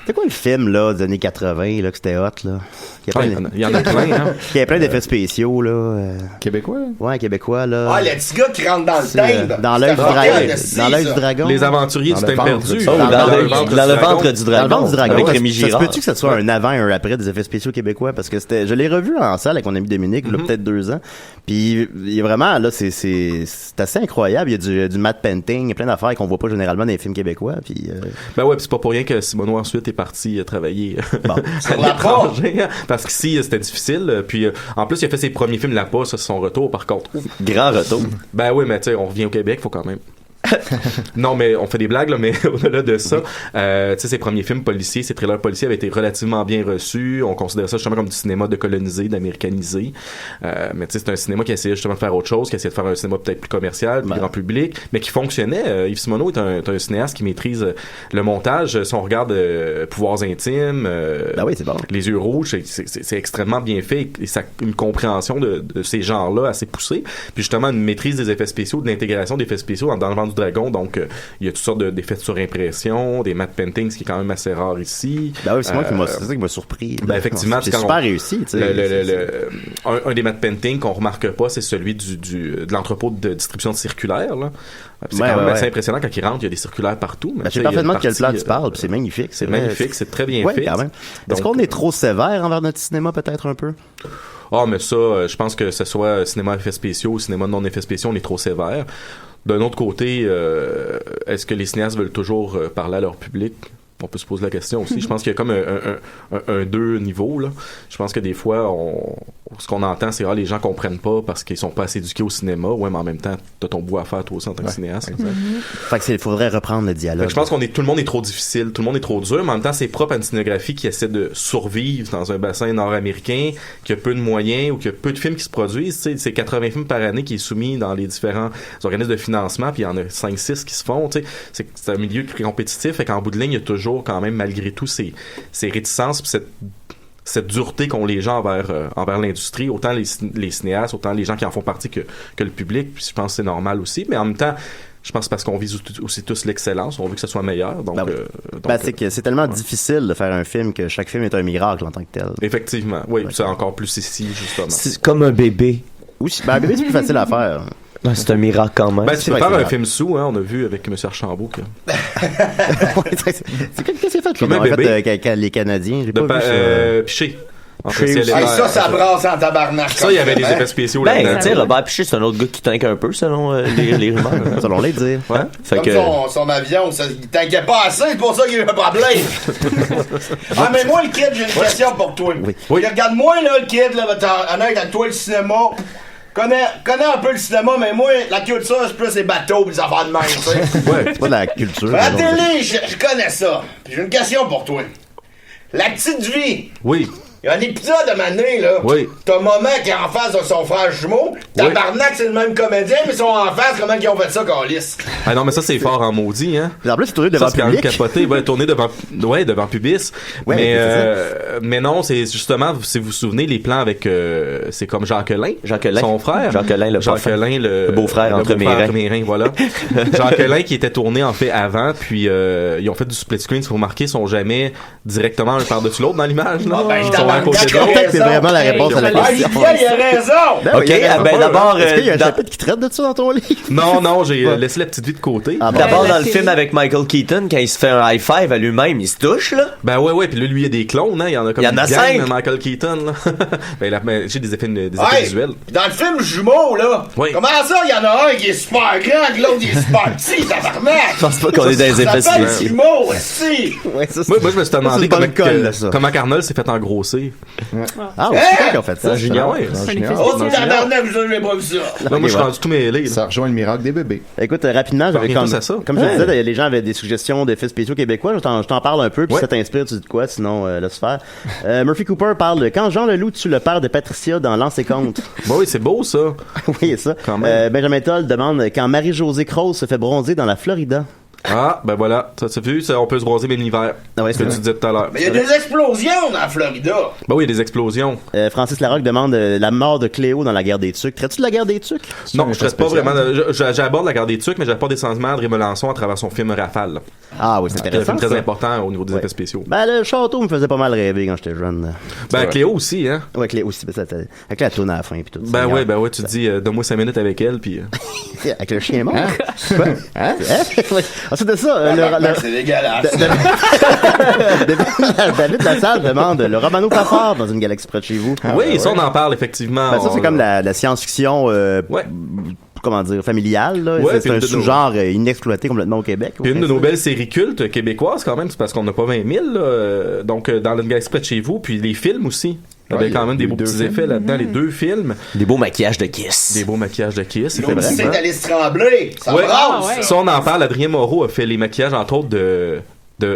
C'est quoi le film, là, des années 80, là, que c'était hot, là? Il y en a plein, hein? Il y a plein d'effets spéciaux, là. Québécois? Ouais, québécois, là. Ah, le petit gars qui rentre dans le timbre. Dans l'œil du dragon. Les aventuriers du temps perdu. Dans le ventre du dragon. Dans le ventre du dragon. Avec Rémi Girard. Ça se peut-tu que ce soit un avant et un après des effets spéciaux québécois? Parce que je l'ai revu en salle avec mon ami Dominique, il y a peut-être 2 ans. Puis, il est vraiment, là, c'est assez incroyable. Il y a du matte painting, il y a plein d'affaires qu'on voit pas généralement dans les films québécois. Puis, Ben ouais, puis c'est pas pour rien que Simoneau ensuite est parti travailler à l'étranger. Parce qu'ici, c'était difficile. Puis, en plus, il a fait ses premiers films là-bas, ça, c'est son retour, par contre. Grand retour. Ben oui, mais tu sais, on revient au Québec, faut quand même. Non, mais on fait des blagues, là, mais au-delà de ça, tu sais, ses premiers films policiers, ses thrillers policiers avaient été relativement bien reçus. On considère ça justement comme du cinéma de colonisé, d'américanisé. Mais tu sais, c'est un cinéma qui essayait justement de faire autre chose, qui essayait de faire un cinéma peut-être plus commercial, plus grand public, mais qui fonctionnait. Yves Simoneau est un cinéaste qui maîtrise le montage. Si on regarde Pouvoirs intimes, ben oui, c'est bon. Les yeux rouges, c'est extrêmement bien fait et ça une compréhension de ces genres-là assez poussée. Puis justement, une maîtrise des effets spéciaux, de l'intégration d'effets spéciaux dans le ventre du dragon. Donc, il y a toutes sortes d'effets de surimpression, des matte paintings, ce qui est quand même assez rare ici. Ben oui, c'est ça qui m'a surpris. Ben effectivement, c'est super réussi. Un des matte paintings qu'on remarque pas, c'est celui de l'entrepôt de distribution de circulaires. Là. C'est quand même assez impressionnant quand il rentre, il y a des circulaires partout. Je sais parfaitement de quel plan tu parles, puis c'est magnifique. C'est magnifique, c'est très bien fait. Quand même. Est-ce qu'on est trop sévère envers notre cinéma, peut-être un peu? Ah, mais ça, je pense que ce soit cinéma effets spéciaux ou cinéma non effets spéciaux, on est trop sévère. D'un autre côté, est-ce que les cinéastes veulent toujours parler à leur public? On peut se poser la question aussi. Je pense qu'il y a comme un deux niveaux, là. Je pense que des fois, ce qu'on entend, c'est les gens comprennent pas parce qu'ils sont pas assez éduqués au cinéma. Ouais, mais en même temps, t'as ton bout à faire toi aussi en tant que cinéaste. Fait que faudrait reprendre le dialogue. Je pense tout le monde est trop difficile, tout le monde est trop dur, mais en même temps, c'est propre à une cinégraphie qui essaie de survivre dans un bassin nord-américain, qui a peu de moyens ou qui a peu de films qui se produisent. Tu sais, c'est 80 films par année qui est soumis dans les différents organismes de financement, puis il y en a 5-6 qui se font. Tu sais, c'est un milieu compétitif, fait qu'en bout de ligne, il y a toujours quand même, malgré tout, ces réticences, puis cette dureté qu'ont les gens envers l'industrie, autant les cinéastes, autant les gens qui en font partie que le public. Puis je pense que c'est normal aussi, mais en même temps, je pense parce qu'on vise aussi tous l'excellence, on veut que ça soit meilleur. Donc, c'est que c'est tellement difficile de faire un film que chaque film est un miracle en tant que tel. Effectivement, oui, c'est encore plus ici, justement. C'est comme un bébé. Oui, un bébé, c'est plus facile à faire. Ouais, c'est un miracle quand même. Tu peux faire un film sous, hein, on a vu avec M. Archambault. Qu'est-ce qu'il a fait, lui, en fait, les Canadiens? J'ai pas vu ça. Piché. Ça brasse en tabarnak. Ça, il y avait des effets spéciaux là. Ben, tu sais, Robert Piché, c'est un autre gars qui tanque un peu, selon les rumeurs. Selon les dires. Ouais. Comme son avion, il tanquait pas assez, c'est pour ça qu'il y a eu un problème. Mais moi, le kid, j'ai une question pour toi. Oui. Regarde-moi, là, le kid, là, honnête avec toi, le cinéma. Connais un peu le cinéma, mais moi, la culture, c'est plus les bateaux pis les affaires de même, tu sais. Ouais, c'est pas de la culture. La télé, je connais ça. Puis j'ai une question pour toi. La petite vie. Oui. Il y a un épisode de Mané, là. Oui. T'as maman qui est en face de son frère jumeau. Tabarnak, c'est le même comédien, mais ils sont en face. Comment ils ont fait ça, câlisse? Ah non, mais ça, c'est fort en maudit, hein. En plus, c'est tourné devant public. Capoté. Tourné devant Pubis. Mais non, c'est justement, si vous vous souvenez, les plans avec, c'est comme Jacqueline. Son frère. Jacqueline, le beau-frère entre Mérins, voilà. Jacqueline qui était tourné, en fait, avant, puis ils ont fait du split screen. Si vous remarquez, ils sont jamais directement un par-dessus l'autre dans l'image, là. C'est vraiment la réponse à la question. Il a raison! Ok, d'abord. Est-ce qu'il y a un chapitre qui traite de ça dans ton livre? Non, j'ai laissé la petite vie de côté. D'abord, dans le film avec Michael Keaton, quand il se fait un high five à lui-même, il se touche, là. Ben ouais, puis lui, il y a des clones, hein. Il y en a comme 5 Michael Keaton, là. Ben, j'ai des effets visuels. Dans le film Jumeaux, là. Comment ça, il y en a un qui est super grand, l'autre, il est super petit, tabarnak? Je pense pas qu'on est dans les effets spéciaux. Jumeaux, aussi. Moi, je me suis demandé comment Arnold s'est fait engrosser. Ah, oui, c'est qui a fait ça? Junior. Oh, tabarnak, je n'ai pas vu ça. Non, moi, je suis rendu tout mêlé. Ça rejoint le miracle des bébés. Écoute, rapidement, comme je disais, les gens avaient des suggestions d'effets spéciaux québécois. Je t'en parle un peu, puis ça t'inspire, tu dis de quoi, sinon, laisse faire. Murphy Cooper parle de quand Jean Leloup tue le père de Patricia dans Lance et Compte. Bah oui, c'est beau, ça. Oui, ça. Benjamin Toll demande quand Marie-Josée Croce se fait bronzer dans la Florida. Ah, ben voilà, ça vu, ça, on peut se broser même l'hiver. Ah ouais, ce que tu disais tout à l'heure. Mais il y a des explosions dans la Florida. Ben oui, il y a des explosions. Francis Larocque demande la mort de Cléo dans la guerre des Tucs. Traites-tu de la guerre des Tucs? Non, je traite pas vraiment. J'aborde la guerre des Tucs, mais j'aborde essentiellement André Melançon à travers son film Rafale. Ah oui, c'est intéressant. Un film très important au niveau des effets spéciaux. Ben, le château me faisait pas mal rêver quand j'étais jeune. Ben, Cléo aussi, hein? Ouais, Cléo aussi. Ben, avec la toune à la fin pis tout. Ben ouais, tu te dis, donne-moi 5 minutes avec elle, puis. Avec le chien mort. Hein? Ensuite de ça, c'est dégueulasse. David Lassalle demande le Romano Pafard dans une galaxie près de chez vous. Oui, ça on en parle effectivement. Ben, ça c'est comme la science-fiction. Comment dire, familiale, là. Ouais, c'est un sous-genre inexploité complètement au Québec. Puis une de nos belles séries cultes québécoises quand même, c'est parce qu'on n'a pas 20 000, là. Donc dans une galaxie près de chez vous, puis les films aussi. Il y avait quand même des beaux petits effets là-dedans, les 2 films. Des beaux maquillages de Kiss. Des beaux maquillages de Kiss. Ils ont aussi d'Alice Tremblay. Ça brasse. Ça, on en parle. Adrien Moreau a fait les maquillages, entre autres, de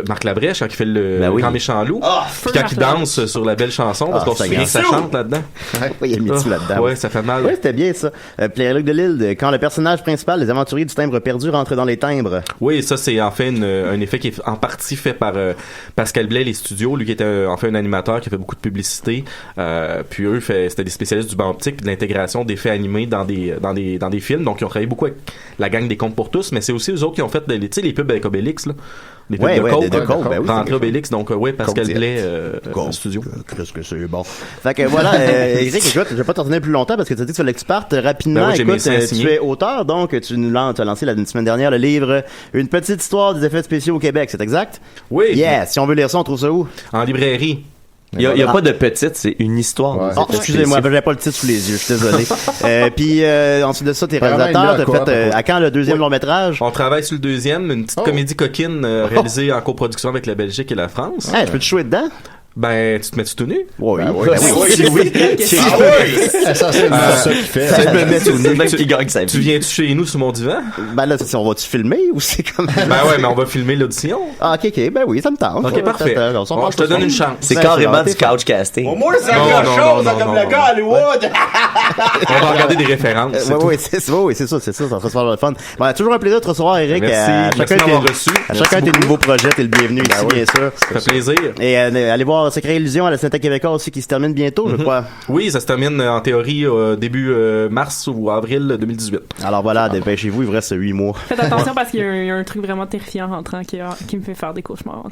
Marc Labrèche, qui fait le grand méchant loup. Puis quand il danse sur la belle chanson, parce qu'on se souvient que ça chante là-dedans. Oui, il y a le métier là-dedans. Ouais, ça fait mal. Oui, c'était bien ça. Pierre-Luc Delisle, quand le personnage principal des aventuriers du timbre perdu rentre dans les timbres. Oui, ça c'est en fait un effet qui est en partie fait par Pascal Blais, les studios, lui qui était en fait un animateur qui a fait beaucoup de publicité. Puis eux, c'était des spécialistes du banc optique et de l'intégration d'effets animés dans des films. Donc ils ont travaillé beaucoup avec la gang des Contes pour tous, mais c'est aussi eux autres qui ont fait les pubs avec Obélix là. Les pubs de Coke, ben oui, rentré Obélix, donc Pascal Blais au studio. Qu'est-ce que c'est bon. Fait que voilà, Eric, écoute, je vais pas t'entraîner plus longtemps parce que tu as dit qu'il fallait que tu partes rapidement. Ben oui, écoute, tu es auteur, donc tu as lancé la semaine dernière le livre Une petite histoire des effets spéciaux au Québec, c'est exact? Oui. Yeah, si on veut lire ça, on trouve ça où? En librairie. Il y a pas de petite, c'est une histoire. Ouais. Oh, excusez-moi, j'avais pas le titre sous les yeux, je suis désolé. Puis ensuite de ça, t'es réalisateur, t'as fait à quand le deuxième long-métrage? On travaille sur le deuxième, une petite comédie coquine réalisée en coproduction avec la Belgique et la France. Je peux te jouer dedans? Ben, tu te mets tout nu? Oui. Oui. Ça, c'est ça qu'il fait. C'est le mec qui gagne sa vie. Tu viens-tu chez nous sur mon divan? Ben là, on va-tu filmer ou c'est comme... Ben ouais, mais on va filmer l'audition. Ah, ok, ben oui, ça me tente. Ok, parfait. Bon, je te donne une chance. C'est carrément du couch casting. Au moins, c'est quelque chose comme le gars à Hollywood. On va regarder des références. Oui, c'est ça, ça va se faire le fun. Bon, toujours un plaisir de te recevoir, Eric. Merci d'avoir reçu. À chacun de tes nouveaux projets, t'es le bienvenu ici, bien sûr. Ça fait plaisir. Et allez voir Secret Illusion à la Cinémathèque québécoise aussi qui se termine bientôt, je crois. Oui, ça se termine en théorie début mars ou avril 2018. Alors voilà, dépêchez-vous, il vous reste 8 mois. Faites attention parce qu'il y a un truc vraiment terrifiant rentrant qui me fait faire des cauchemars.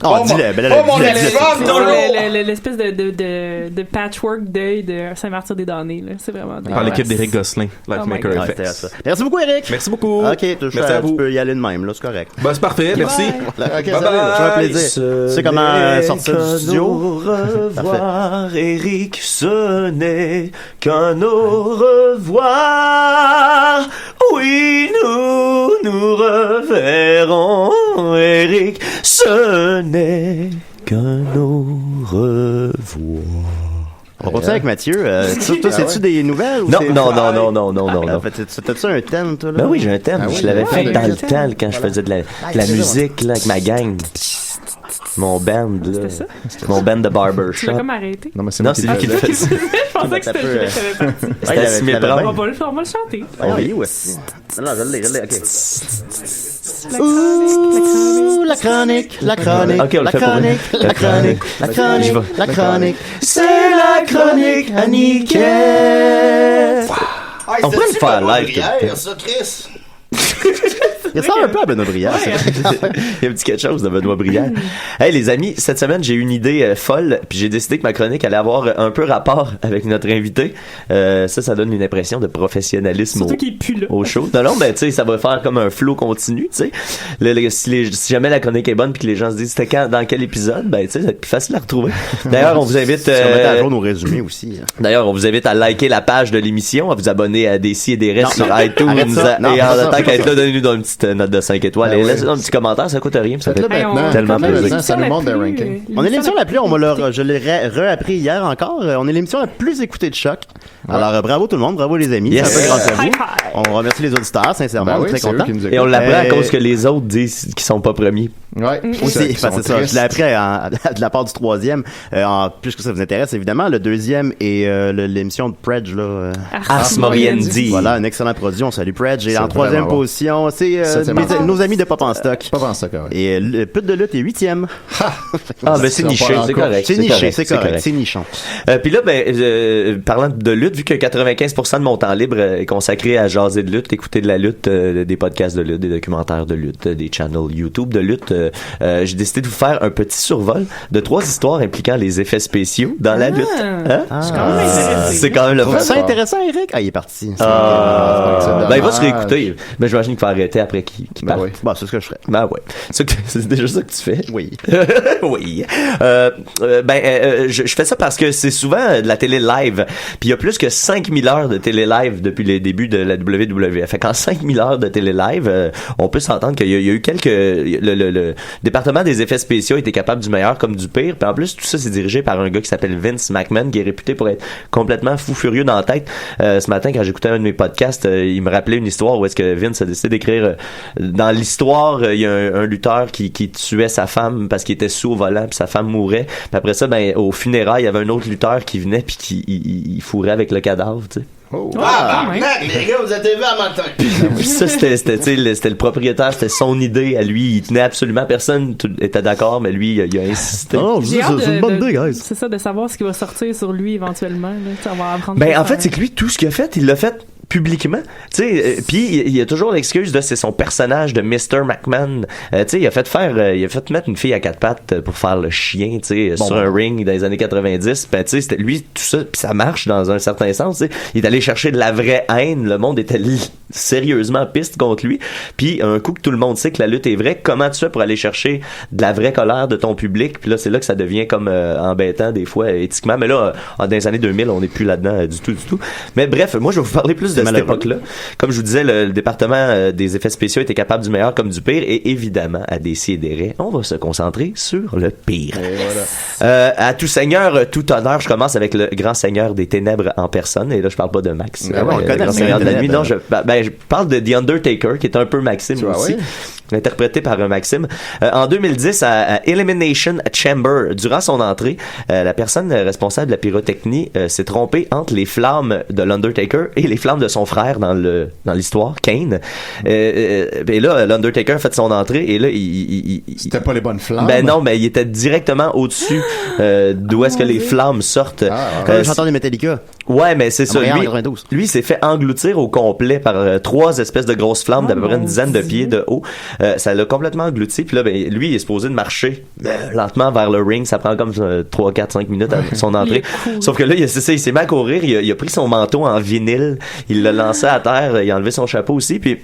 L'espèce de patchwork d'œil de Saint-Martyr-des-Damnés, c'est vraiment... Par l'équipe d'Éric Gosselin, Lifemaker FX. Merci beaucoup, Eric. Merci beaucoup. Ok, merci à vous. Tu peux y aller de même, là, c'est correct. Ben, c'est parfait, merci. Ok, salut, c'est un plaisir. C'est comment sortir du studio? Revoir, Eric, ce n'est qu'un au revoir. Oui, nous reverrons, Eric, ce n'est qu'un au revoir. On continue avec Mathieu. Toi, sais-tu des nouvelles? Ou non. En fait, t'as-tu un thème, toi, là? Ben oui, j'ai un thème. Je l'avais fait dans le temps, quand je faisais de la musique, là, avec ma gang. Mon band, là. C'était ça? Mon band de barbershop. Tu l'as comme arrêté? Non, c'est lui qui le faisait. Je pensais que c'était lui qui faisait partie. C'était assumé de On va le chanter. Oui, ouais. Non, je l'ai, ok. Ouh, la chronique. Ok, on le fait pour la chronique. C'est la chronique à Niquette. On pourrait le faire live. Ça, Chris. Il ressemble un peu à Benoît Brière. Il y a un petit quelque chose de Benoît Brière. Hey les amis, cette semaine j'ai eu une idée folle, puis j'ai décidé que ma chronique allait avoir un peu rapport avec notre invité. Ça donne une impression de professionnalisme au show. Non, ben tu sais, ça va faire comme un flow continu, tu sais. Si jamais la chronique est bonne puis que les gens se disent c'était dans quel épisode, ben tu sais, c'est plus facile à retrouver. D'ailleurs, on vous invite à jour nos résumés aussi. D'ailleurs, on vous invite à liker la page de l'émission, à vous abonner à Des Si et Des Restes sur iTunes et en attendant qu'être là, donnez-nous une petite note de 5 étoiles et laissez-nous un petit commentaire, ça coûte rien, ça fait tellement plaisir. Ça nous montre des rankings. On est l'émission la plus, je l'ai réappris hier encore, on est l'émission la plus écoutée de Choc. Alors bravo tout le monde, bravo les amis, yes. C'est un peu grâce à vous. On remercie les auditeurs, sincèrement, on est très contents. Et on l'apprend à cause que les autres disent qu'ils sont pas premiers. Ouais, aussi, c'est ça. Je l'ai appris de la part du troisième. Puisque ça vous intéresse, évidemment, le deuxième est l'émission de Predge, là. Ars Moriendi. Voilà, un excellent produit. On salue Predge. Et en troisième position, c'est nos amis de Pop en Stock. Pop en Stock, ouais. Et le pute de lutte est 8e. C'est niché, c'est correct. C'est correct, c'est nichon. Puis là, parlant de lutte, vu que 95% de mon temps libre est consacré à jaser de lutte, écouter de la lutte, des podcasts de lutte, des documentaires de lutte, des channels YouTube de lutte, j'ai décidé de vous faire un petit survol de 3 histoires impliquant les effets spéciaux dans la lutte. C'est quand même le fun. C'est intéressant, Eric. Il est parti. Il va se réécouter. Mais j'imagine qu'il va arrêter après qu'il parte. Oui. C'est ce que je ferais. C'est déjà ça que tu fais. Oui. Oui. Je fais ça parce que c'est souvent de la télé live. Puis il y a plus que 5000 heures de télé live depuis les débuts de la WWF. Fait qu'en 5000 heures de télé live, on peut s'entendre qu'il y a eu le département des effets spéciaux était capable du meilleur comme du pire. Puis en plus, tout ça, c'est dirigé par un gars qui s'appelle Vince McMahon, qui est réputé pour être complètement fou furieux dans la tête. Ce matin, quand j'écoutais un de mes podcasts, il me rappelait une histoire où est-ce que Vince a décidé d'écrire dans l'histoire, il y a un lutteur qui tuait sa femme parce qu'il était sous au volant, puis sa femme mourait. Puis après ça, au funérail, il y avait un autre lutteur qui venait puis qui fourrait avec le cadavre, tu sais. Les gars, vous êtes élevés à matin. Ça, c'était le propriétaire, c'était son idée à lui. Il tenait absolument, personne était d'accord, mais lui, il a insisté. C'est une bonne idée, guys. C'est ça, de savoir ce qui va sortir sur lui éventuellement. Là. On va apprendre en fait, c'est que lui, tout ce qu'il a fait, il l'a fait publiquement, tu sais, puis il y a toujours l'excuse de c'est son personnage de Mr. McMahon, tu sais, il a fait mettre une fille à 4 pattes pour faire le chien, tu sais, sur un ring dans les années 90, ben tu sais, c'était lui tout ça, puis ça marche dans un certain sens, tu sais, il est allé chercher de la vraie haine, le monde était sérieusement piste contre lui, puis un coup que tout le monde sait que la lutte est vraie, comment tu fais pour aller chercher de la vraie colère de ton public, puis là c'est là que ça devient comme embêtant des fois éthiquement, mais là dans les années 2000 on n'est plus là-dedans du tout, mais bref, moi je vais vous parler plus de cette époque-là. Comme je vous disais, le département des effets spéciaux était capable du meilleur comme du pire, et évidemment, à Décideret, on va se concentrer sur le pire. À tout seigneur, tout honneur, je commence avec le grand seigneur des ténèbres en personne, et là je parle pas de Max, le grand seigneur de la nuit, non, je parle de The Undertaker, qui est un peu Maxime aussi. Interprété par Maxime. En 2010, à Elimination Chamber, durant son entrée, la personne responsable de la pyrotechnie s'est trompée entre les flammes de l'Undertaker et les flammes de son frère dans l'histoire, Kane. Et là, l'Undertaker a fait son entrée et là, c'était pas les bonnes flammes. Ben non, mais il était directement au-dessus d'où est-ce que les flammes sortent. Comme le chanteur des Metallica. Ouais, mais c'est ça. Lui s'est fait engloutir au complet par 3 espèces de grosses flammes d'à peu près une dizaine de pieds de haut. Ça l'a complètement englouti. Puis là, lui, il est supposé de marcher lentement vers le ring. Ça prend comme 3, 4, 5 minutes à son entrée. Sauf que là, il s'est mis à courir. Il a pris son manteau en vinyle. Il l'a lancé à terre. Il a enlevé son chapeau aussi. Puis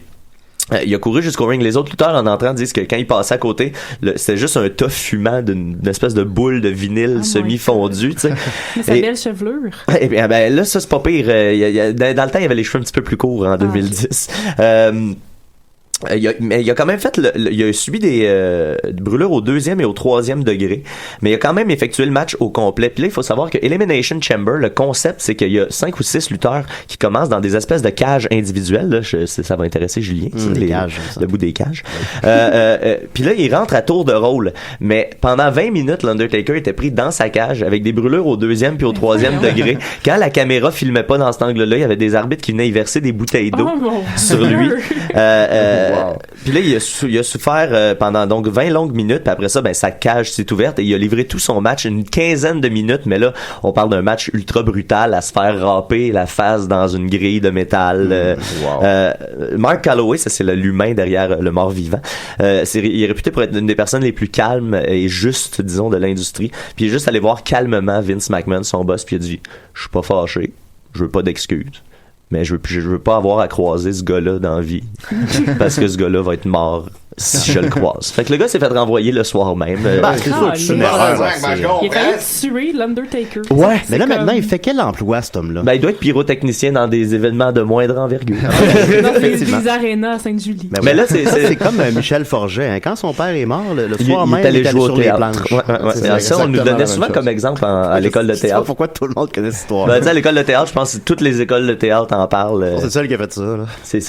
il a couru jusqu'au ring. Les autres lutteurs en entrant disent que quand il passait à côté, c'était juste un tas fumant d'une espèce de boule de vinyle semi-fondu, tu sais. Mais sa belle chevelure. Et bien, là, ça, c'est pas pire. Dans le temps, il avait les cheveux un petit peu plus courts en 2010. Il a quand même fait il a subi des brûlures au 2e et au 3e degré, mais il a quand même effectué le match au complet. Puis là, il faut savoir que Elimination Chamber, le concept, c'est qu'il y a 5 ou 6 lutteurs qui commencent dans des espèces de cages individuelles. Là, ça va intéresser Julien. Le bout des cages. Puis là, il rentre à tour de rôle. Mais pendant 20 minutes, l'Undertaker était pris dans sa cage avec des brûlures au 2e puis au 3e degré. Quand la caméra filmait pas dans cet angle-là, il y avait des arbitres qui venaient y verser des bouteilles d'eau sur lui. Puis là, il a souffert pendant donc 20 longues minutes, puis après ça, sa cage s'est ouverte et il a livré tout son match, une quinzaine de minutes, mais là, on parle d'un match ultra brutal à se faire râper la face dans une grille de métal. Mark Calloway, ça c'est l'humain derrière le mort-vivant, il est réputé pour être une des personnes les plus calmes et justes, disons, de l'industrie. Puis il est juste allé voir calmement Vince McMahon, son boss, puis il a dit « Je suis pas fâché, je veux pas d'excuses. Mais je veux pas avoir à croiser ce gars-là dans la vie. Parce que ce gars-là va être mort si je le croise. » Fait que le gars s'est fait renvoyer le soir même. C'est une erreur. Il a fallu tuer l'Undertaker. Ouais. Mais là, maintenant, il fait quel emploi, cet homme-là? Il doit être pyrotechnicien dans des événements de moindre envergure. Dans des arénas à Sainte-Julie. Mais là, c'est comme Michel Forget. Hein. Quand son père est mort, le soir même, il est allé jouer sur les planches. Ça, on nous donnait souvent comme exemple à l'école de théâtre. Je sais pas pourquoi tout le monde connaît cette histoire. À l'école de théâtre, je pense que toutes les écoles de théâtre en parlent. C'est le seul qui a fait ça.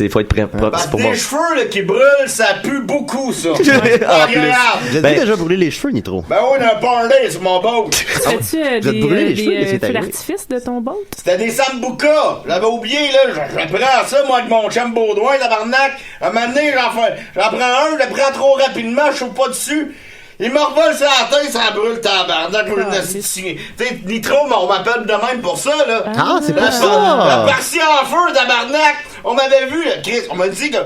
Faut être propre pour moi. Des cheveux qui brûlent, ça pue beaucoup. beaucoup, ça. Vous Agréable. avez déjà brûlé les cheveux, Nitro? Ben oui, d'un parley sur mon boat. Fais-tu des feux d'artifice de ton boat? C'était des sambucas. J'avais oublié, là. Je prends ça, moi, avec mon chum Baudouin, tabarnak. À un moment donné, j'en prends un, je le prends trop rapidement, je sauve pas dessus. Il me revole sur la tête, ça brûle, tabarnak. Nitro, on m'appelle de même pour ça, là. Ah, c'est pas ça. La partie en feu, tabarnak. On m'avait vu, Chris, on m'a dit que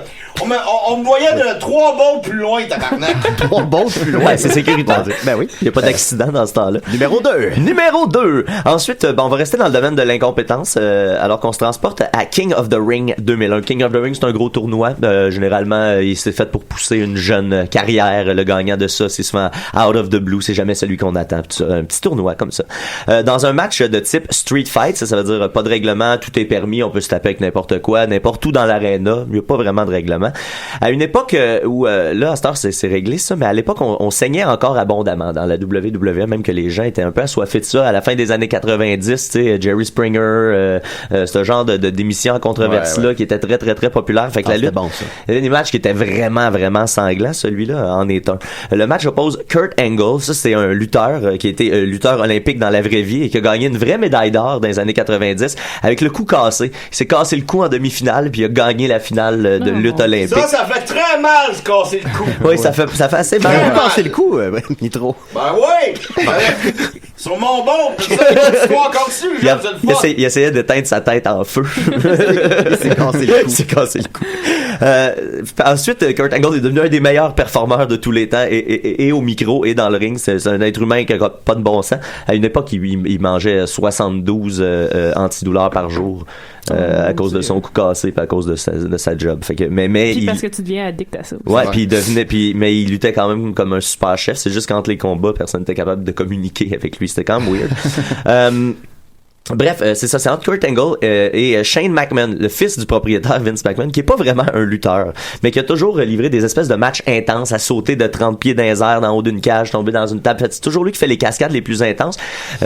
on me voyait de 3 boats plus loin, tabarnak. 3 boats plus loin. Ouais, c'est sécuritaire. Ben oui. Il n'y a pas d'accident dans ce temps-là. Numéro 2. Numéro 2. Ensuite, on va rester dans le domaine de l'incompétence, alors qu'on se transporte à King of the Ring 2001. King of the Ring, c'est un gros tournoi. Généralement, il s'est fait pour pousser une jeune carrière. Le gagnant de ça, c'est souvent out of the blue. C'est jamais celui qu'on attend. Un petit tournoi comme ça. Dans un match de type street fight, ça veut dire pas de règlement, tout est permis, on peut se taper avec n'importe quoi, n'importe où dans l'aréna. Il n'y a pas vraiment de règlement. À une époque où, là, à cette heure, c'est réglé ça, mais à l'époque, on saignait encore abondamment dans la WWE, même que les gens étaient un peu assoiffés de ça. À la fin des années 90, tu sais, Jerry Springer, ce genre d'émission en controverse-là, qui était très, très, très populaire. Fait que la lutte, bon, ça. il y avait des matchs qui étaient vraiment, vraiment sanglants. Celui-là en est un. Le match oppose Kurt Angle. Ça, c'est un lutteur qui était lutteur olympique dans la vraie vie et qui a gagné une vraie médaille d'or dans les années 90 avec le cou cassé. Il s'est cassé le cou en demi-finale puis il a gagné la finale de lutte olympique. Ça fait très mal, se casser le cou. Oui, ça fait assez mal. Tu peux casser le cou, Nitro. Ben oui! Sur mon bon, ça, il faut encore dessus, il essayait d'éteindre sa tête en feu. Il s'est cassé le cou. Il s'est cassé le cou. Ensuite, Kurt Angle est devenu un des meilleurs performeurs de tous les temps et au micro et dans le ring. C'est un être humain qui a pas de bon sens. À une époque, il mangeait 72 antidouleurs par jour à cause de son cou cassé et à cause de sa job. Fait que, mais puis parce que tu deviens addict à ça aussi. Ouais, puis mais il luttait quand même comme un super chef. C'est juste qu'entre les combats, personne n'était capable de communiquer avec lui. C'était quand même weird. Bref, c'est ça, c'est entre Kurt Angle et Shane McMahon, le fils du propriétaire Vince McMahon, qui est pas vraiment un lutteur, mais qui a toujours livré des espèces de matchs intenses, à sauter de 30 pieds dans les airs, d'en haut d'une cage, tomber dans une table. C'est toujours lui qui fait les cascades les plus intenses,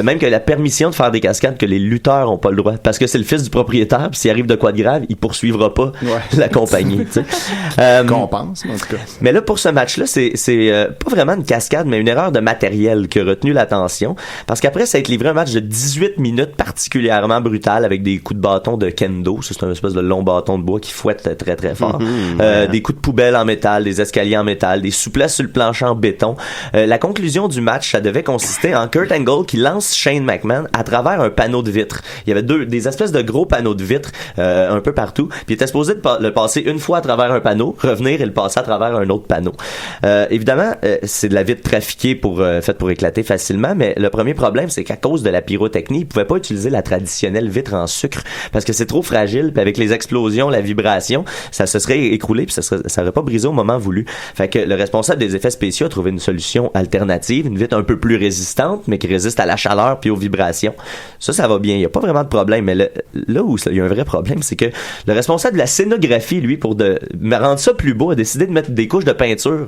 même que la permission de faire des cascades que les lutteurs ont pas le droit, parce que c'est le fils du propriétaire, puis s'il arrive de quoi de grave, il poursuivra pas la compagnie, tu sais. Compense, en tout cas. Mais là, pour ce match-là, c'est pas vraiment une cascade, mais une erreur de matériel qui a retenu l'attention, parce qu'après, ça a été livré un match de 18 minutes particulièrement brutal avec des coups de bâton de kendo. Ça, c'est un espèce de long bâton de bois qui fouette très très fort. Des coups de poubelle en métal, des escaliers en métal, des souplesses sur le plancher en béton. La conclusion du match, ça devait consister en Kurt Angle qui lance Shane McMahon à travers un panneau de vitre. Il y avait des espèces de gros panneaux de vitre un peu partout. Puis il était supposé le passer une fois à travers un panneau, revenir et le passer à travers un autre panneau. Évidemment, c'est de la vitre trafiquée faite pour éclater facilement, mais le premier problème, c'est qu'à cause de la pyrotechnie, il pouvait pas utiliser la traditionnelle vitre en sucre parce que c'est trop fragile, puis avec les explosions, la vibration, ça se serait écroulé puis ça aurait pas brisé au moment voulu. Fait que le responsable des effets spéciaux a trouvé une solution alternative, une vitre un peu plus résistante mais qui résiste à la chaleur puis aux vibrations. Ça va bien, il y a pas vraiment de problème, mais là où il y a un vrai problème, c'est que le responsable de la scénographie, lui, pour rendre ça plus beau, a décidé de mettre des couches de peinture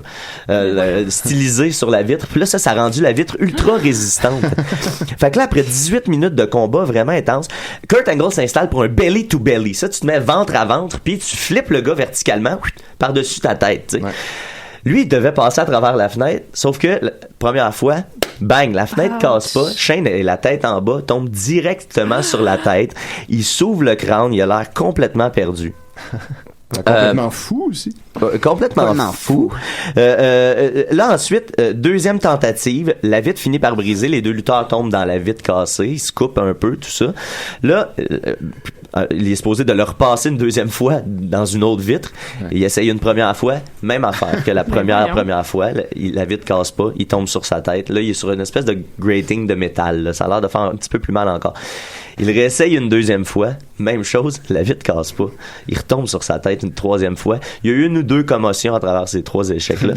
stylisées sur la vitre. Puis là, ça a rendu la vitre ultra résistante. Fait que là, après 18 minutes de combat vraiment intense, Kurt Angle s'installe pour un belly to belly. Ça, tu te mets ventre à ventre, puis tu flippes le gars verticalement par-dessus ta tête. Tu sais. Ouais. Lui, il devait passer à travers la fenêtre, sauf que la première fois, bang, la fenêtre casse pas, Shane et la tête en bas tombe directement sur la tête. Il s'ouvre le crâne, il a l'air complètement perdu. Complètement fou aussi. Complètement fou. Là ensuite, deuxième tentative, la vitre finit par briser, les deux lutteurs tombent dans la vitre cassée, ils se coupent un peu, tout ça. Là, il est supposé de le repasser une deuxième fois dans une autre vitre. Il essaye une première fois, même affaire que la première fois. La vitre casse pas, il tombe sur sa tête. Là, il est sur une espèce de grating de métal. Là. Ça a l'air de faire un petit peu plus mal encore. Il réessaye une deuxième fois, même chose, la vitre casse pas. Il retombe sur sa tête une troisième fois. Il y a eu une ou deux commotions à travers ces trois échecs-là.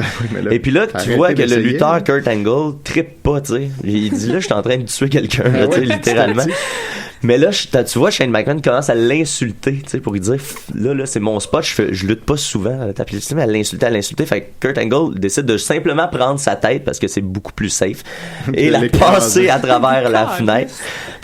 Et puis là, tu vois que le lutteur Kurt Angle trippe pas, tu sais. Il dit là, je suis en train de tuer quelqu'un, là, tu sais, littéralement. Mais là, tu vois, Shane McMahon commence à l'insulter, tu sais, pour lui dire, là, c'est mon spot, je lutte pas souvent à la table. Mais à l'insulter. Fait que Kurt Angle décide de simplement prendre sa tête parce que c'est beaucoup plus safe et la passer à travers la fenêtre.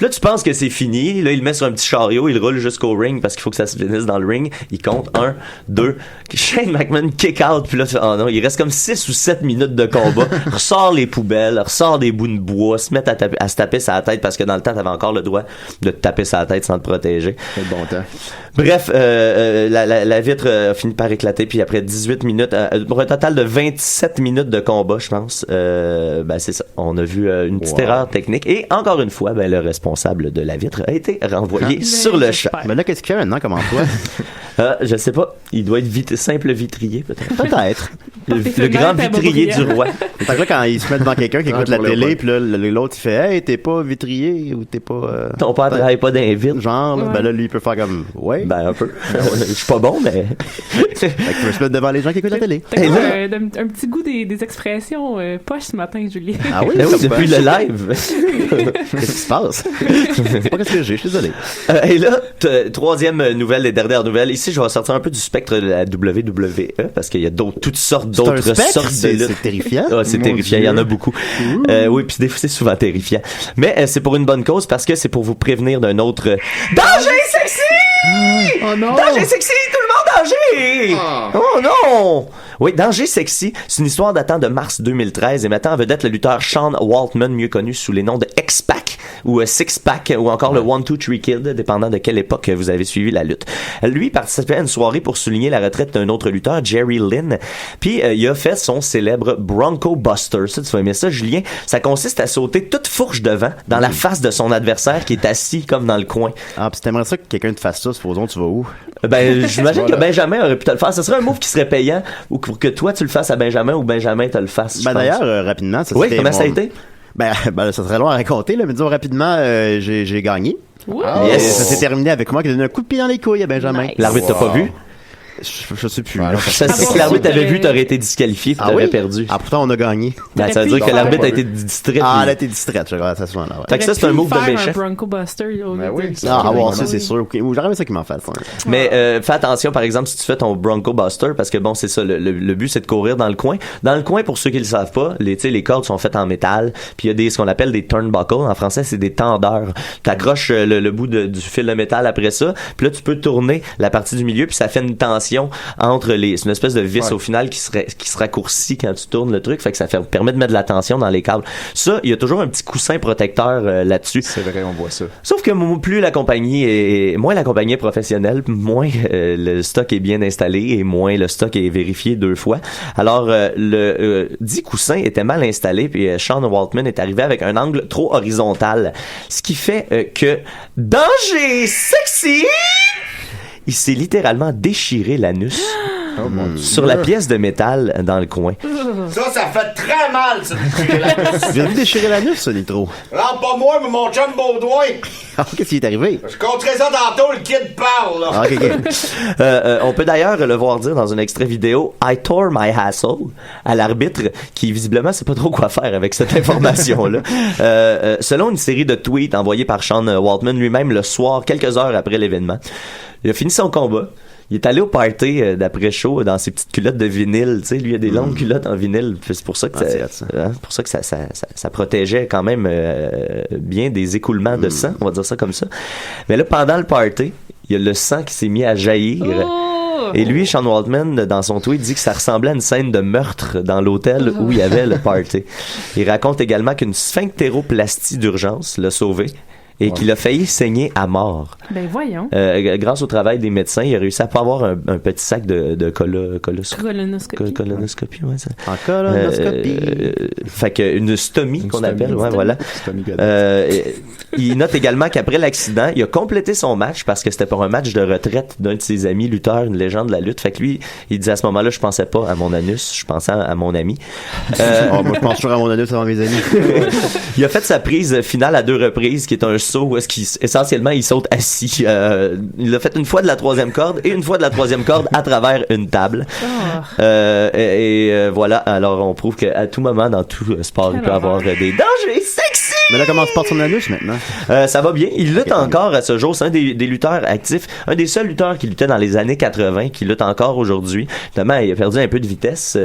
Puis là, tu penses que c'est fini. Là, il le met sur un petit chariot, il roule jusqu'au ring parce qu'il faut que ça se finisse dans le ring. Il compte 1, 2. Shane McMahon kick out. Puis là, oh non, il reste comme 6 ou 7 minutes de combat. Ressort les poubelles, ressort des bouts de bois, se met à se taper sa tête parce que dans le temps, t'avais encore le droit de te taper sa tête sans te protéger. C'est le bon temps. Bref, la vitre a fini par éclater, puis après 18 minutes, pour un total de 27 minutes de combat, je pense, c'est ça. On a vu une petite erreur technique, et encore une fois, le responsable de la vitre a été renvoyé sur le champ. Mais là, qu'est-ce qu'il y a maintenant comme emploi? Je sais pas. Il doit être simple vitrier, peut-être. Peut-être. Le grand vitrier du roi. Fait que là, quand il se met devant quelqu'un qui écoute la télé, puis là, l'autre, il fait « Hey, t'es pas vitrier ou t'es pas... Ton père travaille pas dans les vitres. » Genre, là, ben là, lui, il peut faire comme « Ouais. » Ben, un peu. Je suis pas bon, mais... Fait que tu peux se mettre devant les gens qui écoutent la télé. T'as un petit goût des expressions poches ce matin, Julie. Ah oui? Depuis le live. Qu'est-ce qui se passe? C'est pas qu'est-ce que j'ai, je suis désolé. Et là, troisième nouvelle et dernière nouvelle. Ici, je vais sortir un peu du spectre de la WWE parce qu'il y a toutes sortes d'autres sortes de luttes. C'est terrifiant. Ah, c'est terrifiant. Il y en a beaucoup. Oui, puis c'est souvent terrifiant. Mais c'est pour une bonne cause parce que c'est pour vous prévenir d'un autre danger sexy. Oh non. Danger sexy, tout le monde danger. Oh non. Oui, Danger Sexy, c'est une histoire datant de mars 2013 et mettant en vedette le lutteur Sean Waltman, mieux connu sous les noms de X-Pac ou Six-Pac ou encore le 1-2-3 Kid, dépendant de quelle époque vous avez suivi la lutte. Lui participait à une soirée pour souligner la retraite d'un autre lutteur, Jerry Lynn, puis il a fait son célèbre Bronco Buster. Ça, tu vas aimer ça, Julien. Ça consiste à sauter toute fourche devant dans la face de son adversaire qui est assis comme dans le coin. Ah, puis t'aimerais ça que quelqu'un te fasse ça, supposons, tu vas où? Ben, j'imagine que Benjamin aurait pu te le faire. Ce serait un move qui serait payant ou pour que toi tu le fasses à Benjamin ou Benjamin te le fasse. Ben d'ailleurs, rapidement, ça oui, comment ça a été? Ben, ça serait long à raconter, là, mais disons rapidement, j'ai gagné. Oh. Yes. Ça s'est terminé avec moi qui a donné un coup de pied dans les couilles à Benjamin. Nice. L'arbitre t'a pas vu? Je sais plus. Si l'arbitre t'avait vu, t'aurais été disqualifié puis t'aurais perdu. Ah, pourtant, on a gagné. Ben, ça veut dire que l'arbitre a été distraite. Ah, elle a été distraite, je regarde ça souvent là. Fait que ça, c'est un move de méchant. Un Bronco Buster, oui. Ça, c'est sûr. J'aurais aimé ça qu'il m'en fasse. Mais fais attention, par exemple, si tu fais ton Bronco Buster, parce que bon, c'est ça, le but, c'est de courir dans le coin. Dans le coin, pour ceux qui le savent pas, les cordes sont faites en métal, puis il y a ce qu'on appelle des turnbuckles. En français, c'est des tendeurs. T'accroches le bout du fil de métal après ça, puis là, tu peux tourner la partie du milieu, puis ça fait une tension entre c'est une espèce de vis au final qui se raccourcit quand tu tournes le truc, fait que ça permet de mettre de la tension dans les câbles. Ça, il y a toujours un petit coussin protecteur là-dessus. C'est vrai, on voit ça. Sauf que moins la compagnie est professionnelle, moins le stock est bien installé et moins le stock est vérifié 2 fois. Alors le dit coussin était mal installé, puis Sean Waltman est arrivé avec un angle trop horizontal, ce qui fait que Danger Sexy, il s'est littéralement déchiré l'anus sur la pièce de métal dans le coin. Ça fait très mal, ça, déchirer l'anus. Tu viens de déchirer l'anus, ça, Nitro? Non, pas moi, mais mon chum Baudouin. Qu'est-ce qui est arrivé? Je compterai ça tantôt, le kid parle, là. Okay. On peut d'ailleurs le voir dire dans un extrait vidéo « I tore my asshole » à l'arbitre, qui visiblement sait pas trop quoi faire avec cette information-là. Selon une série de tweets envoyés par Sean Waltman lui-même le soir, quelques heures après l'événement, il a fini son combat. Il est allé au party d'après-show dans ses petites culottes de vinyle. Tu sais, lui, il a des longues culottes en vinyle. C'est pour ça que ça protégeait quand même bien des écoulements de sang, on va dire ça comme ça. Mais là, pendant le party, il y a le sang qui s'est mis à jaillir. Et lui, Sean Waltman, dans son tweet, dit que ça ressemblait à une scène de meurtre dans l'hôtel où il y avait le party. Il raconte également qu'une sphinctéroplastie d'urgence l'a sauvé et qu'il a failli saigner à mort. Ben voyons. Grâce au travail des médecins, il a réussi à pas avoir un petit sac de colonoscopie. Colonoscopie, ouais, ça. En colonoscopie. Fait que une stomie qu'on appelle, ouais, voilà. Il note également qu'après l'accident, il a complété son match parce que c'était pour un match de retraite d'un de ses amis lutteurs, une légende de la lutte. Fait que lui, il disait à ce moment-là, je pensais pas à mon anus, je pensais à mon ami. Moi, je pense toujours à mon anus avant mes amis. Il a fait sa prise finale à 2 reprises, qui est un saut où essentiellement il saute assis. Il l'a fait une fois de la 3e corde et une fois de la 3e corde à travers une table. Voilà. Alors on prouve qu'à tout moment dans tout sport, il peut avoir des dangers sexy. Mais là, comment se porte son anus maintenant? Ça va bien. Il lutte encore à ce jour. C'est un des lutteurs actifs. Un des seuls lutteurs qui luttait dans les années 80, qui lutte encore aujourd'hui. Notamment, il a perdu un peu de vitesse.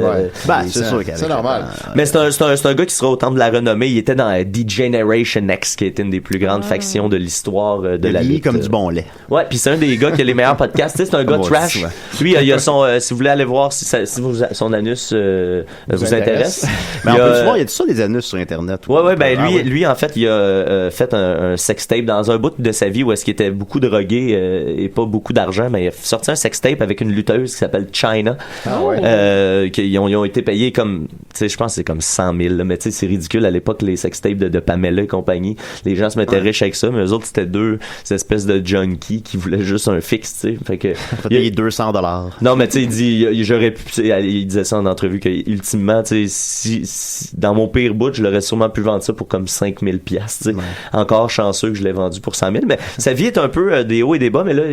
C'est sûr c'est normal. Mais c'est un gars qui sera au temple de la renommée. Il était dans D-Generation X, qui était une des plus grandes faction de l'histoire de la lutte. Comme du bon lait. Ouais, puis c'est un des gars qui a les meilleurs podcasts. C'est un gars trash. Lui, il a son. Si vous voulez aller voir si son anus vous intéresse. Mais on peut voir, il y a tout ça des anus sur Internet. Ouais, ben lui en fait, il a fait un sextape dans un bout de sa vie où est-ce qu'il était beaucoup drogué et pas beaucoup d'argent, mais il a sorti un sextape avec une lutteuse qui s'appelle Chyna. Ils ont été payés comme, tu sais, je pense que c'est comme 100 000, là, mais tu sais, c'est ridicule à l'époque, les sextapes de Pamela et compagnie. Les gens se mettaient riches avec ça, mais eux autres, c'était deux espèces de junkies qui voulaient juste un fixe, tu sais. Fait que. Faut payer $200. Non, mais tu sais, il disait ça en entrevue que, ultimement, tu sais, si dans mon pire bout, je l'aurais sûrement pu vendre ça pour comme 5 000 $, tu sais. Encore chanceux que je l'ai vendu pour 100 000, mais sa vie est un peu des hauts et des bas, mais là,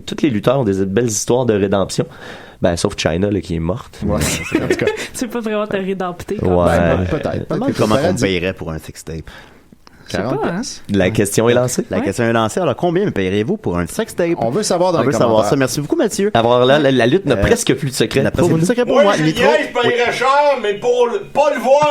tous les lutteurs ont des belles histoires de rédemption. Ben, sauf Chyna, là, qui est morte. Ouais, en tout cas. Tu peux pas vraiment te rédempter. Ouais. Peut-être. Comment on payerait pour un sextape? 40 pas, hein? La question est lancée. La question est lancée. Alors, combien me payerez-vous pour un sextape? On veut savoir dans les commentaires. savoir ça. Merci beaucoup, Mathieu. Alors là, la lutte n'a presque plus de secret. N'a presque plus de secret pour moi. Julien, je payerais cher, mais pour pas le voir.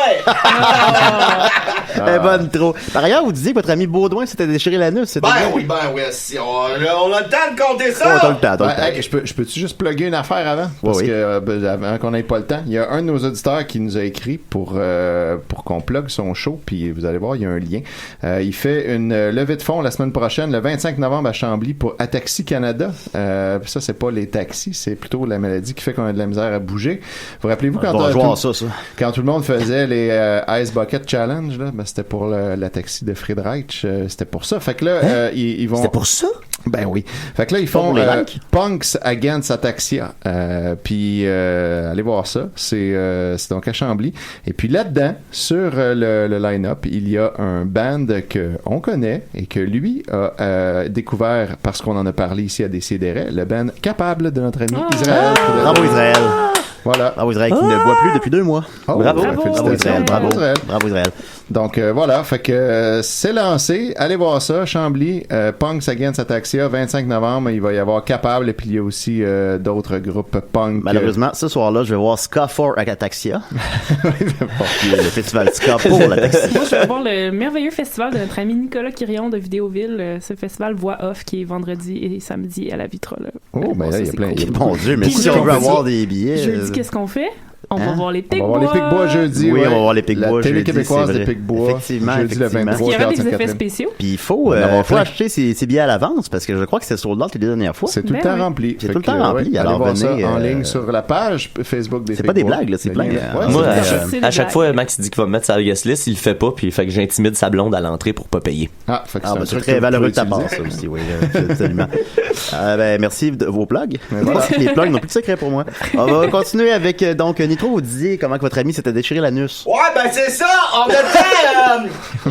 Bonne Nitro. Par ailleurs, vous disiez que votre ami Baudouin s'était déchiré l'anus. Ben oui. Si on a le temps de compter ça. On a le temps. Je peux-tu juste plugger une affaire avant? Parce que avant qu'on n'ait pas le temps, il y a un de nos auditeurs qui nous a écrit pour qu'on plug son show, puis vous allez voir, il y a un lien. Il fait une levée de fonds la semaine prochaine, le 25 novembre à Chambly pour Ataxi Canada. Ça, c'est pas les taxis, c'est plutôt la maladie qui fait qu'on a de la misère à bouger. Vous rappelez-vous quand tout le monde faisait les Ice Bucket Challenge, là, ben, c'était pour la taxi de Friedreich, c'était pour ça. Fait que là, ils vont... C'était pour ça? Ben oui. Fait que là, ils font Punks Against Ataxia. Puis allez voir ça. C'est donc à Chambly. Et puis là-dedans, sur le line-up, il y a un band que on connaît et que lui a découvert parce qu'on en a parlé ici à Décideret, le band Capable de notre ami Israël. Bravo Israël. Voilà. Bravo Israël qui ne boit plus depuis 2 mois. Bravo Israël. Bravo Israël. Donc voilà, fait que c'est lancé. Allez voir ça, Chambly, Punks Against Ataxia, 25 novembre. Il va y avoir Capable et puis il y a aussi d'autres groupes punk. Malheureusement, ce soir-là, je vais voir Ska 4 avec Ataxia. Le festival Ska pour l'Ataxia. Moi, je vais voir le merveilleux festival de notre ami Nicolas Quirion de Vidéoville. Ce festival Voix Off qui est vendredi et samedi à la Vitrola. Oh, ben là, il y a plein. Bon Dieu, mais si on veut avoir des billets. Jeudi, qu'est-ce qu'on fait? On va voir les Picbois. On va voir les Picbois jeudi. Oui, on va voir les Picbois jeudi. La télé québécoise des Picbois. Effectivement. Jeudi le 23. Parce qu'il y avait des effets spéciaux. Puis il faut acheter ses billets à l'avance parce que je crois que c'était sold out les 2 dernières fois. C'est tout le temps rempli. C'est tout le temps rempli. Alors allez voir ça en ligne sur la page Facebook des Picbois. C'est pas des blagues, là. C'est plein. Moi, à chaque fois, Max dit qu'il va mettre sa guest list, il le fait pas, puis fait que j'intimide sa blonde à l'entrée pour pas payer. C'est très valeureux de ta part, ça aussi, oui. Absolument. Merci de vos plugs. Les plugs n'ont plus de secret pour moi. On va continuer avec, donc, Nitro, vous disiez comment que votre ami s'était déchiré l'anus. Ouais, ben c'est ça. On était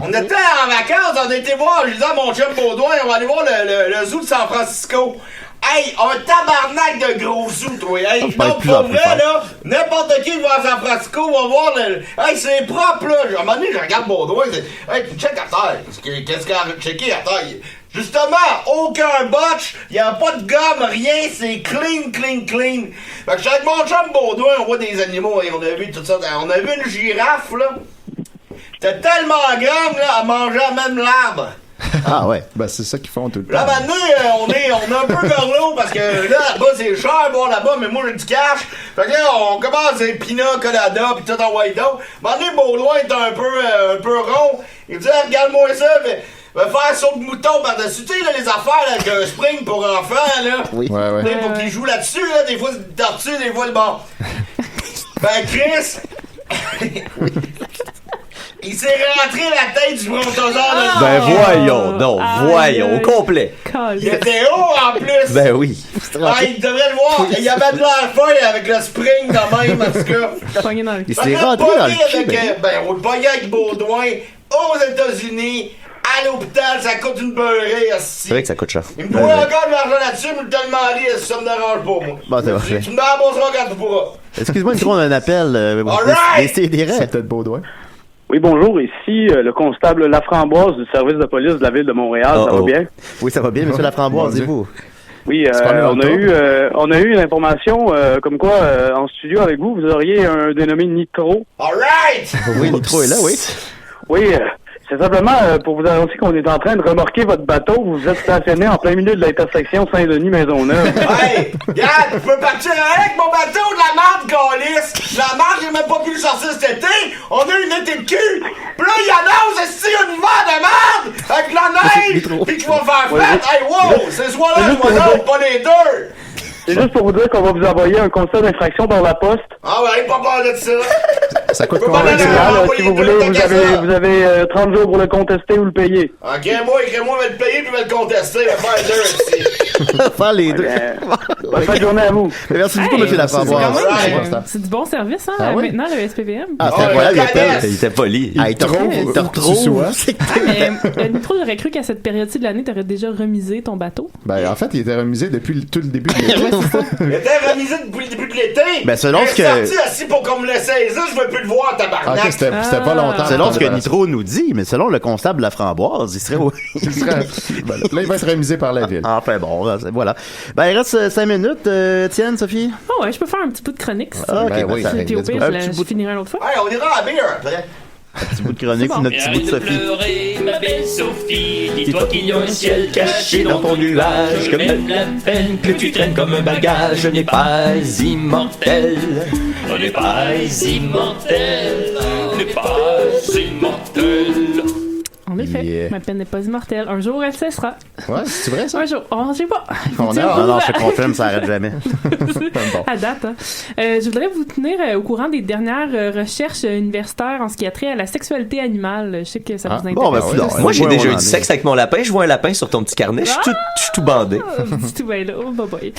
en vacances, on a été voir, je disais à mon chum Baudouin, on va aller voir le zoo de San Francisco. Hey, un tabarnak de gros zoo, toi. Hey, donc pour vrai, là, n'importe qui va à San Francisco va voir le... Hey, c'est propre, là. À un moment donné, je regarde Baudouin, hey, tu check à terre. Qu'est-ce qu'il y a checké à terre? Justement, aucun botch, y a pas de gomme, rien, c'est clean. Fait que je suis avec mon chum Baudouin, on voit des animaux, et on a vu tout ça. On a vu une girafe, là. C'était tellement grande, là, elle mangeait même l'arbre. Ah ouais. Ben c'est ça qu'ils font tout le temps. Là maintenant on est un peu gorlot parce que là-bas c'est cher boire là-bas, mais moi j'ai du cash. Fait que là on commence des pina colada pis tout en white dough. Maintenant Baudouin est un peu rond. Il dit regarde-moi ça, va faire saut de mouton par-dessus. Tu sais là les affaires avec un spring pour enfants là. Oui. Ouais. Pour qu'ils jouent là-dessus là, des fois c'est une tortue, des fois le bon. Ben Chris. Il s'est rentré la tête du brontosaure. Ben voyons, au complet. Il était haut en plus. Ben oui. Il devrait le voir. Il y avait de l'air feuille avec le spring de même, en tout cas. Il s'est rentré dans le cul. On le pognait avec Baudouin aux États-Unis. À l'hôpital, ça coûte une beurrée. C'est vrai que ça coûte cher. Il me doit encore de l'argent là-dessus, mais il me t'a demandé si ça me dérange pas, moi. Bon, c'est vrai. Tu me rembourseras quand tu pourras. Excuse-moi, on a un appel. C'est peut-être Baudouin. Oui, bonjour, ici le constable Laframboise du service de police de la ville de Montréal, ça va bien? Oui, ça va bien, monsieur Laframboise, et vous? Oui, on a eu une information comme quoi en studio avec vous, vous auriez un dénommé Nitro. Alright! Oui, Nitro est là, oui. Oui, C'est simplement pour vous annoncer qu'on est en train de remorquer votre bateau. Vous êtes stationné en plein milieu de l'intersection Saint-Denis-Maisonneuve. Hey, regarde, je peux partir avec mon bateau de la marde, câlisse. La marde, j'ai même pas pu le sortir cet été. On a une été de cul. Puis là, il annonce ici un hiver de marde avec la neige. Puis qu'il va faire fête. Hey, wow, c'est soit là, soit l'autre, pas les deux. C'est juste pour vous dire qu'on va vous envoyer un constat d'infraction par la poste. Ah ouais, pas peur de ça. Ça coûte combien? Si vous voulez, vous avez 30 jours pour le contester ou le payer. Écris-moi, je vais le payer puis je vais le contester. Je vais faire les deux ici. Faire les deux. Bonne fin de journée à vous. Merci beaucoup, M. Laframboise. C'est du bon service, hein, maintenant, le SPVM. Ah, c'est incroyable, il était poli. Ah, il te retrouve. Nitro, j'aurais cru qu'à cette période-ci de l'année, t'aurais déjà remisé ton bateau. Ben, en fait, il était remisé depuis tout le début de l'été. Il était remisé depuis le début de l'été. Ben, selon ce que. Il est sorti assis pour qu'on me laisse saisir, je veux plus le voir, tabarnak. Ok, c'était pas longtemps. Selon ce que Nitro nous dit, mais selon le constable Laframboise, il serait. Là, il va être remisé par la ville. Enfin, bon, voilà. Ben, il reste 5 minutes. Tienne, Sophie? Oh, ouais, je peux faire un petit bout de chronique. Ah, ok, oui. Puis au pire, je finirai une autre fois. Hey, on ira à la bière après. Un petit bout de chronique, bon. notre petit bout de Sophie. Pleurer, ma belle Sophie, dis-toi qu'il y a un ciel caché dans ton nuage, que même la peine que tu traînes comme un bagage n'est pas immortel. On n'est pas immortel, on n'est pas immortel. En effet, ma peine n'est pas immortelle. Un jour, elle cessera. Ouais, c'est vrai ça? Un jour. Oh, je sais pas. Non, je te confirme, ça arrête jamais. À date, hein. Je voudrais vous tenir au courant des dernières recherches universitaires en ce qui a trait à la sexualité animale. Je sais que ça vous intéresse. Bon, ben, moi, j'ai déjà eu du sexe avec mon lapin. Je vois un lapin sur ton petit carnet. Je suis tout bandé. C'est tout bien là. Oh, bye.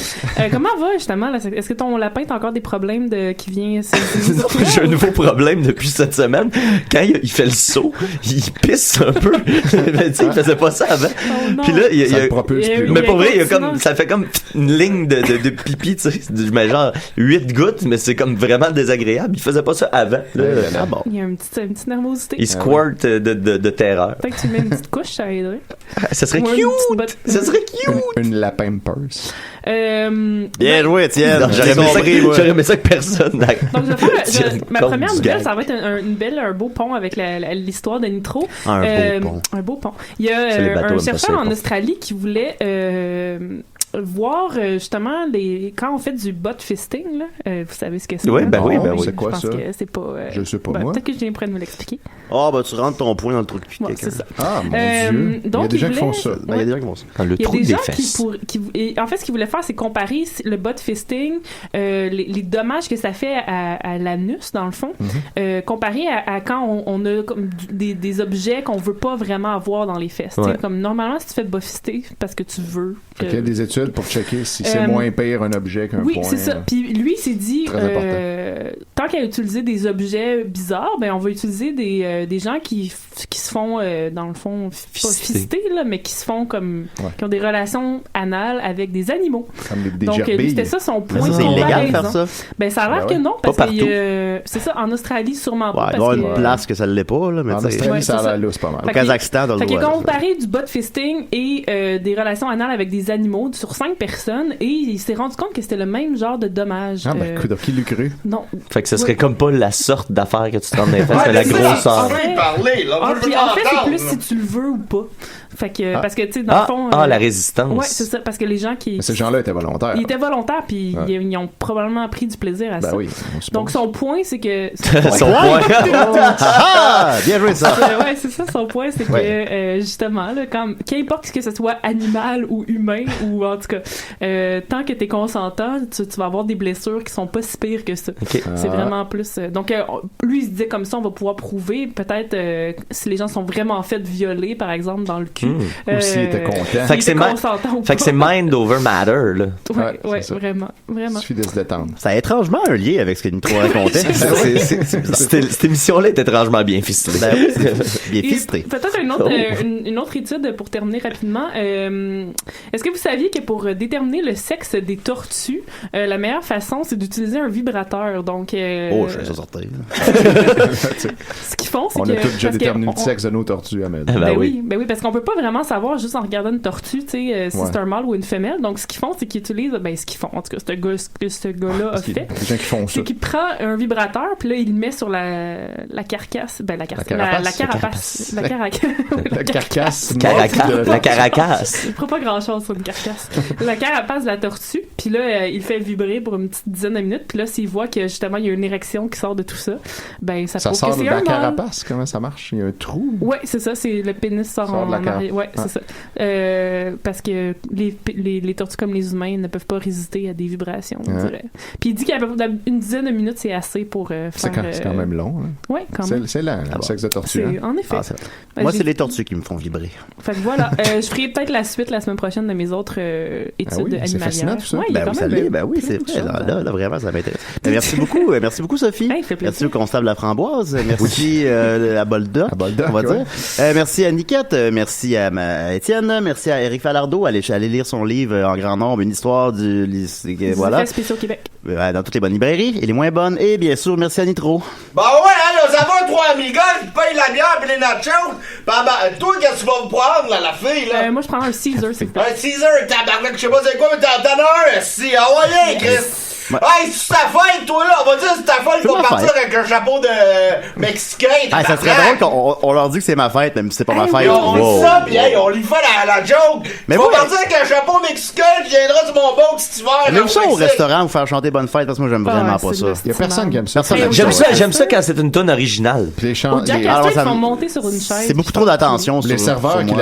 Comment va, justement? Est-ce que ton lapin, t'as encore des problèmes qui vient... J'ai un nouveau problème depuis cette semaine. Quand il fait le saut, il pisse un peu. Il faisait pas ça avant. Oh, puis là, ça le propulse plus. Mais pour vrai, ça fait comme une ligne de pipi, tu sais. Mais genre 8 gouttes, mais c'est comme vraiment désagréable. Il faisait pas ça avant. Là, bon. Il y a une petite nervosité. Il squirt de terreur. Peut-être que tu mets une petite couche, ça aiderait. Ça serait cute! Ça serait cute! Une lapin purse. Bien joué, Étienne. J'aurais aimé ça que personne. Donc, ma première nouvelle, ça va être un beau pont avec l'histoire de Nitro. Un beau pont. Il y a un chercheur en Australie qui voulait voir justement quand on fait du butt fisting, là, vous savez ce que c'est? Oui, ben oui. C'est quoi ça? Je pense que c'est pas... je sais pas, moi. Peut-être que je viens près de me l'expliquer. Tu rentres ton poing dans le trou de cul de quelqu'un. C'est ça. Ah, mon Dieu. Donc, il y a des gens qui font ça. Il y a des gens qui font ça. Le trou des fesses. En fait, ce qu'ils voulaient faire, c'est comparer le butt fisting, les dommages que ça fait à l'anus, dans le fond, comparé à quand on a comme des objets qu'on veut pas vraiment avoir dans les fesses. Ouais. Comme normalement, si tu fais butt fister parce que tu veux... Il y a des études pour checker si c'est moins pire un objet qu'un point. Oui, c'est ça. Puis lui, il s'est dit, tant qu'à utiliser des objets bizarres, ben on va utiliser des gens qui se font, dans le fond, pas fister, là, mais qui se font comme... qui ont des relations anales avec des animaux. Comme des Donc, gerbilles. C'était ça son point. C'est illégal de faire ça? Ben, ça a l'air que non, parce que c'est ça, en Australie, sûrement pas. Il doit y avoir une place que ça ne l'est pas, là. Mais en Australie, ça a l'air lousse pas mal. Au Kazakhstan, dans le droit. Fait que comparé du butt fisting et des relations anales avec des animaux sur 5 personnes, et il s'est rendu compte que c'était le même genre de dommage. Ah, ben, qui l'eût cru? Non. Fait que ce serait comme pas la sorte d'affaire que tu t'en as fait, mais la grosseur. En fait, c'est plus si tu le veux ou pas. Fait que, parce que, tu sais, dans le fond... la résistance. Ouais, c'est ça, parce que les gens qui... Mais ces gens-là étaient volontaires. Ils étaient volontaires, puis ils ont probablement pris du plaisir à ça. Oui, donc, son point, c'est que... Son point? Bien joué, ça! Ouais, c'est ça, son point, c'est que, justement, là, qu'importe que ce soit animal ou humain, ou en tout cas, tant que t'es consentant, tu vas avoir des blessures qui sont pas si pires que ça. Okay. C'est vraiment plus... donc, lui, il se disait comme ça, on va pouvoir prouver, peut-être, si les gens sont vraiment fait violer, par exemple, dans le cul. Ou s'il était content. Fait que c'est mind over matter, là. Ouais, vraiment. Il suffit de se détendre. Ça a étrangement un lien avec ce que Nitro racontait. Cette émission-là est étrangement bien ficelée. Bien ficelée. Peut-être une autre étude pour terminer rapidement. Est-ce que vous saviez que pour déterminer le sexe des tortues, la meilleure façon, c'est d'utiliser un vibrateur. Donc, je vais ça sortir. Ce qu'ils font, c'est on a tous déjà déterminé le sexe de nos tortues, Ahmed. Ben oui, parce qu'on peut pas vraiment savoir juste en regardant une tortue, tu sais, si c'est un mâle ou une femelle. Donc, ce qu'ils font, c'est qu'ils utilisent, ce qu'ils font, en tout cas, ce gars-là a fait. Les gens qui font ça. C'est qu'il prend un vibrateur, puis là, il le met sur la carcasse. La carapace. La carcasse. La caracasse. Il prend pas grand-chose sur une carcasse. La carapace de la tortue, puis là, il fait vibrer pour une petite dizaine de minutes, puis là, s'il voit que justement, il y a une érection qui sort de tout ça, ça prouve sort que c'est de un la mâle. carapace? Comment ça marche? Il y a un trou? Ouais, c'est ça, c'est le pénis sort en arrière. Ouais, c'est ça. Parce que les tortues comme les humains ne peuvent pas résister à des vibrations, on dirait. Puis il dit qu'à peu près une dizaine de minutes, c'est assez pour faire... C'est quand même long. Hein? Ouais, quand même. C'est lent, le sexe de tortue. En effet. Moi, c'est les tortues qui me font vibrer. Fait que voilà, je ferai peut-être la suite la semaine prochaine de mes autres études animalières. C'est fascinant tout ça. Ouais, c'est vrai. Là, vraiment, ça m'intéresse. Merci beaucoup. Merci beaucoup, Sophie. Merci au constable La Framboise. Merci à Bolda, on va dire. Merci à Niquette. Merci à Étienne. Merci à Éric Falardeau. Allez lire son livre en grand nombre, une histoire voilà. Spéciaux Québec. Dans toutes les bonnes librairies et les moins bonnes. Et bien sûr, merci à Nitro. Bah ouais, là, ça va, 3 amigos qui payent la bière pis les nachos. Toi, qu'est-ce que tu vas vous prendre, là, la fille, là? Moi, je prends un Caesar, c'est un Caesar, tabarnak, je sais pas c'est quoi, mais t'en as un, si. Ah ouais, Chris. Hey, c'est ta fête, toi, là. On va dire c'est ta fête qu'on va partir avec un chapeau de Mexicain. Ça serait drôle qu'on leur dise que c'est ma fête, même si c'est pas ma fête. On dit ça, pis on lui fait la joke. Mais tu vas partir avec un chapeau mexicain, tu viendras sur mon boat cet hiver. Mais ça au restaurant, vous faire chanter bonne fête, parce que moi, j'aime vraiment pas ça. Il y a personne qui aime ça. J'aime ça quand c'est une tonne originale. Au Jack Astor, ils font monter sur une chaise. C'est beaucoup trop d'attention. Les serveurs qui